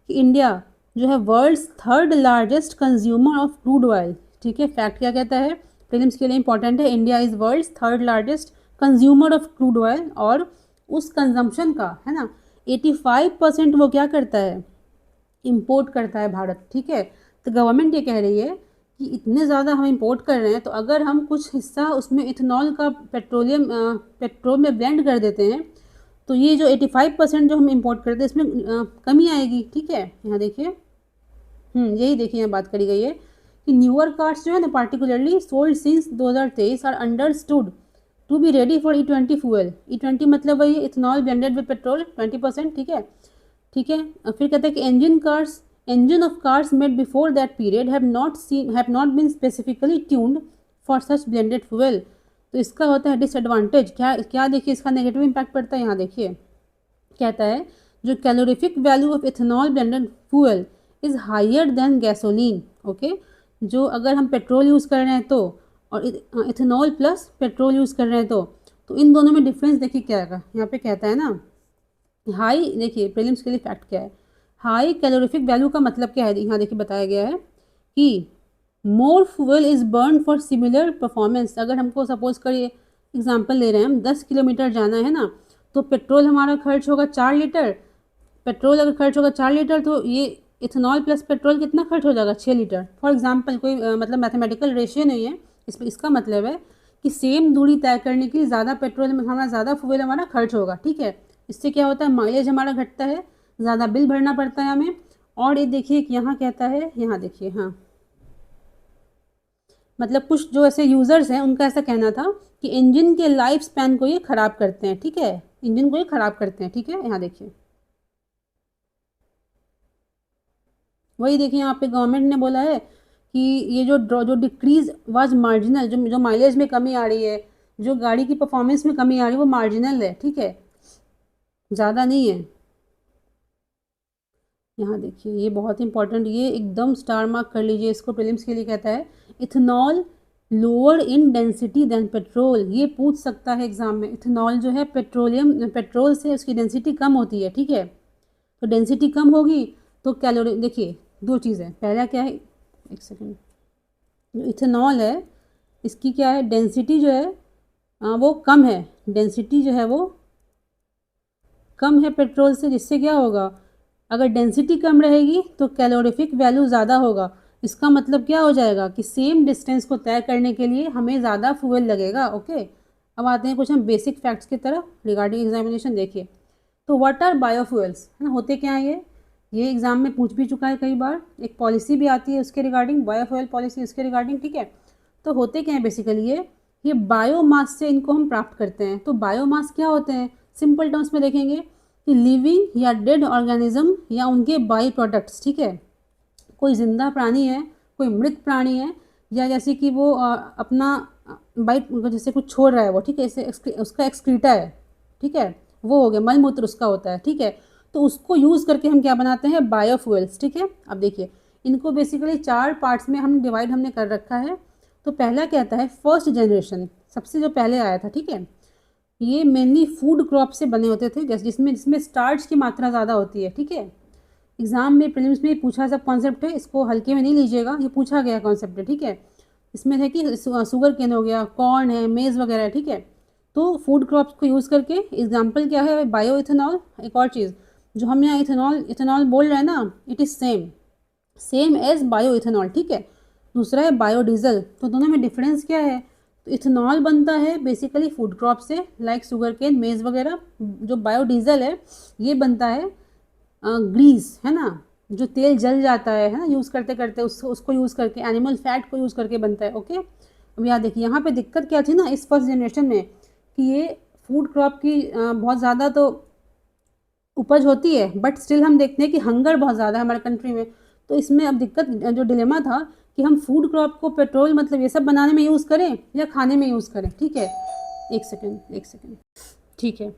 कि इंडिया जो है world's third largest consumer of crude oil, ठीक है। फैक्ट क्या कहता है, प्रीलिम्स के लिए इंपॉर्टेंट है, India is world's third largest consumer of crude oil. और उस कंजम्पशन का है ना 85% वो क्या करता है, इंपोर्ट करता है भारत, ठीक है। तो गवर्नमेंट ये कह रही है कि इतने ज़्यादा हम इंपोर्ट कर रहे हैं तो अगर हम कुछ हिस्सा उसमें इथेनॉल का पेट्रोल में ब्लेंड कर देते हैं तो ये जो 85% जो हम इंपोर्ट करते हैं इसमें कमी आएगी, ठीक है। यहाँ देखिए यही देखिए यहाँ बात करी गई है कि न्यूअर कार्स जो है ना particularly sold since 2023 are understood to be ready for E20 fuel. E20 मतलब वही इथेनॉल ब्लेंडेड विद पेट्रोल 20%, ठीक है, ठीक है। फिर कहते हैं कि engine of cars made before that period have not been specifically tuned for such blended fuel। तो इसका होता है डिसएडवांटेज, क्या क्या देखिए इसका नेगेटिव इम्पैक्ट पड़ता है। यहाँ देखिए कहता है जो calorific value of ethanol blended fuel is higher than gasoline, okay. जो अगर हम पेट्रोल यूज़ कर रहे हैं तो और इथेनॉल प्लस पेट्रोल यूज़ कर रहे हैं तो इन दोनों में डिफरेंस देखिए क्या है। यहाँ पे कहता है ना हाई, देखिए प्रीलिम्स के लिए फैक्ट क्या है, हाई कैलोरीफिक वैल्यू का मतलब क्या है, यहाँ देखिए बताया गया है कि more fuel is burn for similar performance. अगर हमको सपोज करिए एग्जांपल ले रहे हैं हम 10 किलोमीटर जाना है ना, तो पेट्रोल हमारा खर्च होगा 4 लीटर। पेट्रोल अगर खर्च होगा 4 लीटर तो ये इथेनॉल प्लस पेट्रोल कितना खर्च हो जाएगा 6 लीटर। फॉर एग्जांपल कोई मतलब मैथमेटिकल रेशियो नहीं है इसका मतलब है कि सेम दूरी तय करने के लिए ज़्यादा पेट्रोल हमारा ज़्यादा फ्यूल हमारा खर्च होगा, ठीक है। इससे क्या होता है माइलेज हमारा घटता है, ज़्यादा बिल भरना पड़ता है हमें। और ये देखिए कि यहाँ कहता है, यहाँ देखिए हाँ मतलब कुछ जो ऐसे यूज़र्स हैं उनका ऐसा कहना था कि इंजन के लाइफ स्पैन को ये ख़राब करते हैं, ठीक है, इंजन को ये ख़राब करते हैं, ठीक है। यहाँ देखिए वही देखिए यहाँ पे गवर्नमेंट ने बोला है कि ये जो डिक्रीज वाज मार्जिनल, जो माइलेज में कमी आ रही है, जो गाड़ी की परफॉर्मेंस में कमी आ रही है वो मार्जिनल है, ठीक है, ज़्यादा नहीं है। यहाँ देखिए ये बहुत इंपॉर्टेंट, ये एकदम स्टार मार्क कर लीजिए इसको, प्रीलिम्स के लिए कहता है ethanol lower in density than petrol. ये पूछ सकता है एग्जाम में, इथेनॉल जो है पेट्रोल से उसकी डेंसिटी कम होती है, ठीक है। तो डेंसिटी कम होगी तो कैलोरी देखिए दो चीज़ें, पहला क्या है, एक सेकेंड, जो इथेनॉल है इसकी क्या है डेंसिटी जो है वो कम है, डेंसिटी जो है वो कम है पेट्रोल से, जिससे क्या होगा, अगर डेंसिटी कम रहेगी तो कैलोरीफिक वैल्यू ज़्यादा होगा। इसका मतलब क्या हो जाएगा कि सेम डिस्टेंस को तय करने के लिए हमें ज़्यादा फ्यूल लगेगा। ओके, अब आते हैं कुछ हम बेसिक फैक्ट्स की तरफ रिगार्डिंग एग्जामिनेशन। देखिए, तो व्हाट आर बायोफ्यूल्स, है ना, होते क्या हैं ये एग्जाम में पूछ भी चुका है कई बार, एक पॉलिसी भी आती है उसके रिगार्डिंग, बायोफ्यूल पॉलिसी उसके रिगार्डिंग, ठीक है। तो होते क्या हैं बेसिकली ये बायोमास से इनको हम प्राप्त करते हैं। तो बायोमास क्या होते हैं, सिंपल टर्म्स में देखेंगे कि लिविंग या डेड ऑर्गेनिज्म या उनके बाई प्रोडक्ट्स, ठीक है। कोई जिंदा प्राणी है, कोई मृत प्राणी है, या जैसे कि वो अपना बाई जैसे कुछ छोड़ रहा है वो, ठीक है, जैसे उसका एक्सक्रीटा है, ठीक है, वो हो गया, मल मूत्र उसका होता है, ठीक है। तो उसको यूज़ करके हम क्या बनाते हैं, बायोफ्यूल्स, ठीक है। अब देखिए, इनको बेसिकली 4 पार्ट्स में हम डिवाइड हमने कर रखा है। तो पहला क्या आता है, फर्स्ट जनरेशन, सबसे जो पहले आया था, ठीक है। ये मेनली फूड क्रॉप से बने होते थे, जैसे जिसमें स्टार्च की मात्रा ज़्यादा होती है, ठीक है। एग्जाम में प्रीलिम्स में पूछा सब कॉन्सेप्ट है, इसको हल्के में नहीं लीजिएगा, ये पूछा गया कॉन्सेप्ट है, ठीक है। इसमें है कि शुगर केन हो गया, कॉर्न है, मेज़ वगैरह, ठीक है। तो फूड क्रॉप्स को यूज़ करके एग्जाम्पल क्या है, बायो इथेनॉल। एक और चीज़ जो हम यहाँ इथेनॉल इथेनॉल बोल रहे हैं ना, it is same as bio ethanol, ठीक है। दूसरा है बायोडीजल। तो दोनों में डिफरेंस क्या है, तो इथेनॉल बनता है बेसिकली फूड क्रॉप से, लाइक शुगर केन, मेज़ वगैरह। जो बायोडीजल है ये बनता है ग्रीस, है ना, जो तेल जल जाता है ना, यूज़ करते करते उसको यूज़ करके, एनिमल फैट को यूज़ करके बनता है। ओके, अब यहाँ देखिए, यहाँ पे दिक्कत क्या थी ना इस फर्स्ट जनरेशन में, कि ये फूड क्रॉप की बहुत ज़्यादा तो उपज होती है, बट स्टिल हम देखते हैं कि हंगर बहुत ज़्यादा है हमारे कंट्री में। तो इसमें अब दिक्कत, जो डिलेमा था कि हम फूड क्रॉप को पेट्रोल मतलब ये सब बनाने में यूज़ करें या खाने में यूज़ करें, ठीक है। एक सेकेंड, ठीक है।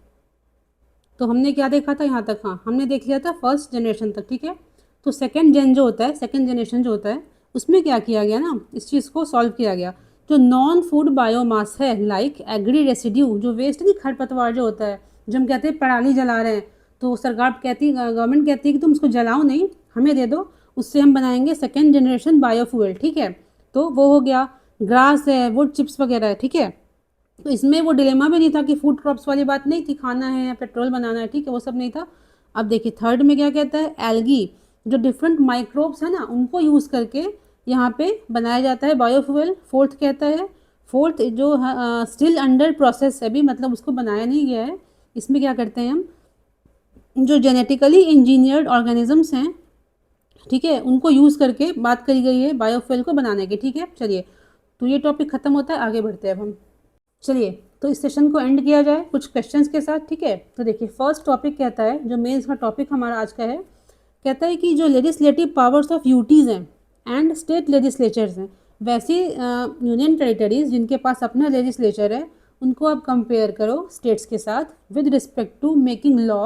तो हमने क्या देखा था यहाँ तक, हाँ हमने देख लिया था फर्स्ट जनरेशन तक, ठीक है। तो सेकेंड जेन जो होता है, सेकेंड जनरेशन जो होता है, उसमें क्या किया गया ना, इस चीज़ को सॉल्व किया गया। जो नॉन फूड बायोमास है, लाइक एग्री रेसिड्यू, जो वेस्ट नहीं, खरपतवार जो होता है, जो हम कहते हैं पराली जला रहे हैं, तो सरकार कहती है, गवर्नमेंट कहती है कि तुम उसको जलाओ नहीं, हमें दे दो, उससे हम बनाएंगे सेकेंड जनरेशन बायोफ्यूल, ठीक है। तो वो हो गया, ग्रास है, वुड चिप्स वगैरह है, ठीक है। तो इसमें वो डिलेमा भी नहीं था कि फूड क्रॉप्स वाली बात नहीं थी, खाना है या पेट्रोल बनाना है, ठीक है, वो सब नहीं था। अब देखिए थर्ड में क्या कहता है, एल्गी, जो डिफरेंट माइक्रोब्स है ना, उनको यूज़ करके यहाँ पे बनाया जाता है बायोफ्यूल। फोर्थ कहता है, फोर्थ जो स्टिल अंडर प्रोसेस है अभी, मतलब उसको बनाया नहीं गया है। इसमें क्या करते हैं हम, जो जेनेटिकली इंजीनियर्ड ऑर्गेनिजम्स हैं, ठीक है, उनको यूज़ करके बात करी गई है बायोफ्यूल को बनाने की, ठीक है। चलिए, तो ये टॉपिक ख़त्म होता है, आगे बढ़ते हैं अब हम। चलिए, तो इस सेशन को एंड किया जाए कुछ क्वेश्चंस के साथ, ठीक है। तो देखिए, फर्स्ट टॉपिक कहता है, जो मेंस का टॉपिक हमारा आज का है, कहता है कि जो लेजिस्लेटिव पावर्स ऑफ यूटीज़ हैं एंड स्टेट लेजिस्लेचर्स हैं, वैसी यूनियन टेरिटरीज जिनके पास अपना लेजिस्लेचर है, उनको आप कंपेयर करो स्टेट्स के साथ with respect to making law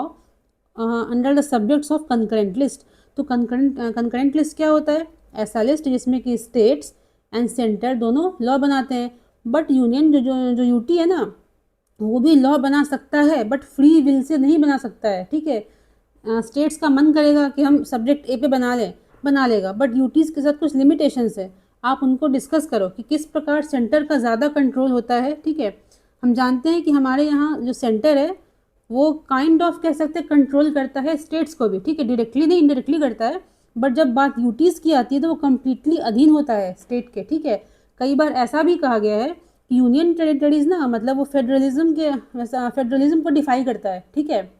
under the subjects of concurrent list. तो कंकरेंट लिस्ट क्या होता है, ऐसा लिस्ट जिसमें कि स्टेट्स एंड सेंटर दोनों लॉ बनाते हैं। बट यूनियन जो यूटी है ना, वो भी लॉ बना सकता है, बट फ्री विल से नहीं बना सकता है, ठीक है। स्टेट्स का मन करेगा कि हम सब्जेक्ट ए पे बना लेगा, बट यूटीज़ के साथ कुछ लिमिटेशंस है। आप उनको डिस्कस करो कि किस प्रकार सेंटर का ज़्यादा कंट्रोल होता है, ठीक है। हम जानते हैं कि हमारे यहाँ जो सेंटर है वो काइंड ऑफ कह सकते हैं कंट्रोल करता है स्टेट्स को भी, ठीक है, डायरेक्टली नहीं इनडायरेक्टली करता है। बट जब बात यूटीज़ की आती है तो वो कम्प्लीटली अधीन होता है स्टेट के, ठीक है। कई बार ऐसा भी कहा गया है कि यूनियन टेरिटरीज ना, मतलब वो फेडरलिज्म को डिफाई करता है, ठीक है।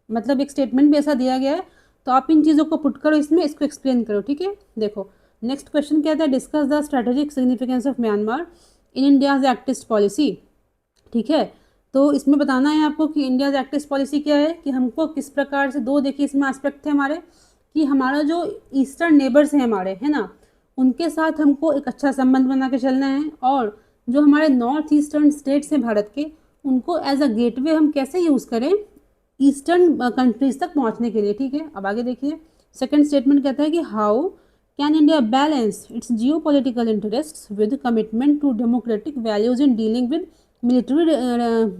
मतलब एक स्टेटमेंट भी ऐसा दिया गया है। तो आप इन चीज़ों को पुट करो इसमें, इसको एक्सप्लेन करो, ठीक है। देखो, नेक्स्ट क्वेश्चन क्या था, discuss the strategic significance of Myanmar in India's act east policy, ठीक है। तो इसमें बताना है आपको कि इंडियाज एक्ट ईस्ट पॉलिसी क्या है, कि हमको किस प्रकार से, दो देखिए इसमें एस्पेक्ट थे हमारे, कि हमारा जो ईस्टर्न नेबर्स हैं हमारे, है ना, उनके साथ हमको एक अच्छा संबंध बना के चलना है, और जो हमारे नॉर्थ ईस्टर्न स्टेट्स हैं भारत के, उनको एज अ गेटवे हम कैसे यूज़ करें ईस्टर्न कंट्रीज तक पहुंचने के लिए, ठीक है। अब आगे देखिए, सेकंड स्टेटमेंट कहता है कि how can India balance its geopolitical interest with commitment to democratic values in dealing with military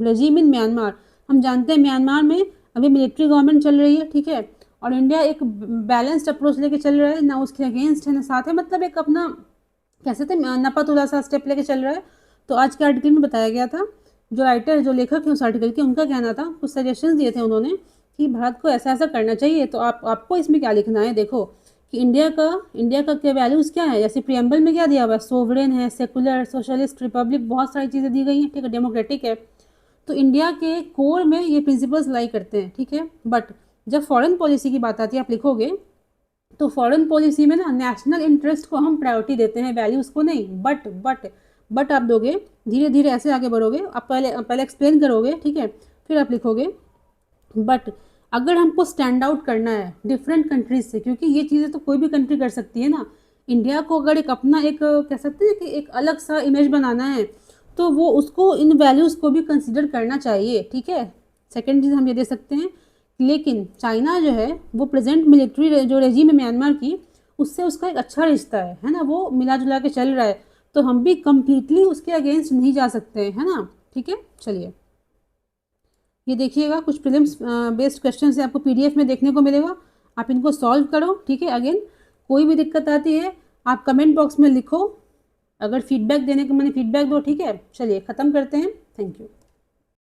regime in Myanmar. हम जानते हैं म्यांमार में अभी मिलिट्री गवर्नमेंट चल रही है, ठीक है, और इंडिया एक बैलेंस्ड अप्रोच लेके चल रहा है, ना उसके अगेंस्ट है ना साथ है, मतलब एक अपना कह सकते हैं नपा तुला सा स्टेप लेके चल रहा है। तो आज के आर्टिकल में बताया गया था, जो राइटर जो लेखक हैं उस आर्टिकल के, उनका कहना था, कुछ सजेशंस दिए थे उन्होंने कि भारत को ऐसा ऐसा करना चाहिए। तो आपको इसमें क्या लिखना है, देखो कि इंडिया का क्या वैल्यूज़ क्या है। जैसे प्रियम्बल में क्या दिया हुआ है, सोवरेन है, सेकुलर, सोशलिस्ट, रिपब्लिक, बहुत सारी चीज़ें दी गई हैं, ठीक है, डेमोक्रेटिक है। तो इंडिया के कोर में ये प्रिंसिपल्स लाई करते हैं, ठीक है। बट जब फॉरेन पॉलिसी की बात आती है, आप लिखोगे तो फॉरेन पॉलिसी में ना नेशनल इंटरेस्ट को हम प्रायोरिटी देते हैं, वैल्यूज़ को नहीं। बट आप दोगे, धीरे धीरे ऐसे आगे बढ़ोगे, आप पहले एक्सप्लेन करोगे, ठीक है, फिर आप लिखोगे। बट अगर हमको स्टैंड आउट करना है डिफरेंट कंट्रीज से, क्योंकि ये चीज़ें तो कोई भी कंट्री कर सकती है ना, इंडिया को अगर एक अपना एक कह सकते हैं कि एक अलग सा इमेज बनाना है, तो वो उसको इन वैल्यूज़ को भी कंसिडर करना चाहिए, ठीक है। सेकेंड चीज़ हम ये दे सकते हैं, लेकिन चाइना जो है वो प्रेजेंट मिलिट्री जो रेजीम है म्यांमार की, उससे उसका एक अच्छा रिश्ता है ना, वो मिला जुला के चल रहा है। तो हम भी कम्प्लीटली उसके अगेंस्ट नहीं जा सकते हैं, है ना, ठीक है। चलिए ये देखिएगा, कुछ प्रीलिम्स बेस्ड क्वेश्चन है, आपको पीडीएफ में देखने को मिलेगा, आप इनको सॉल्व करो, ठीक है। अगेन कोई भी दिक्कत आती है आप कमेंट बॉक्स में लिखो, अगर फीडबैक देने को मैंने फीडबैक दो, ठीक है। चलिए ख़त्म करते हैं, थैंक यू।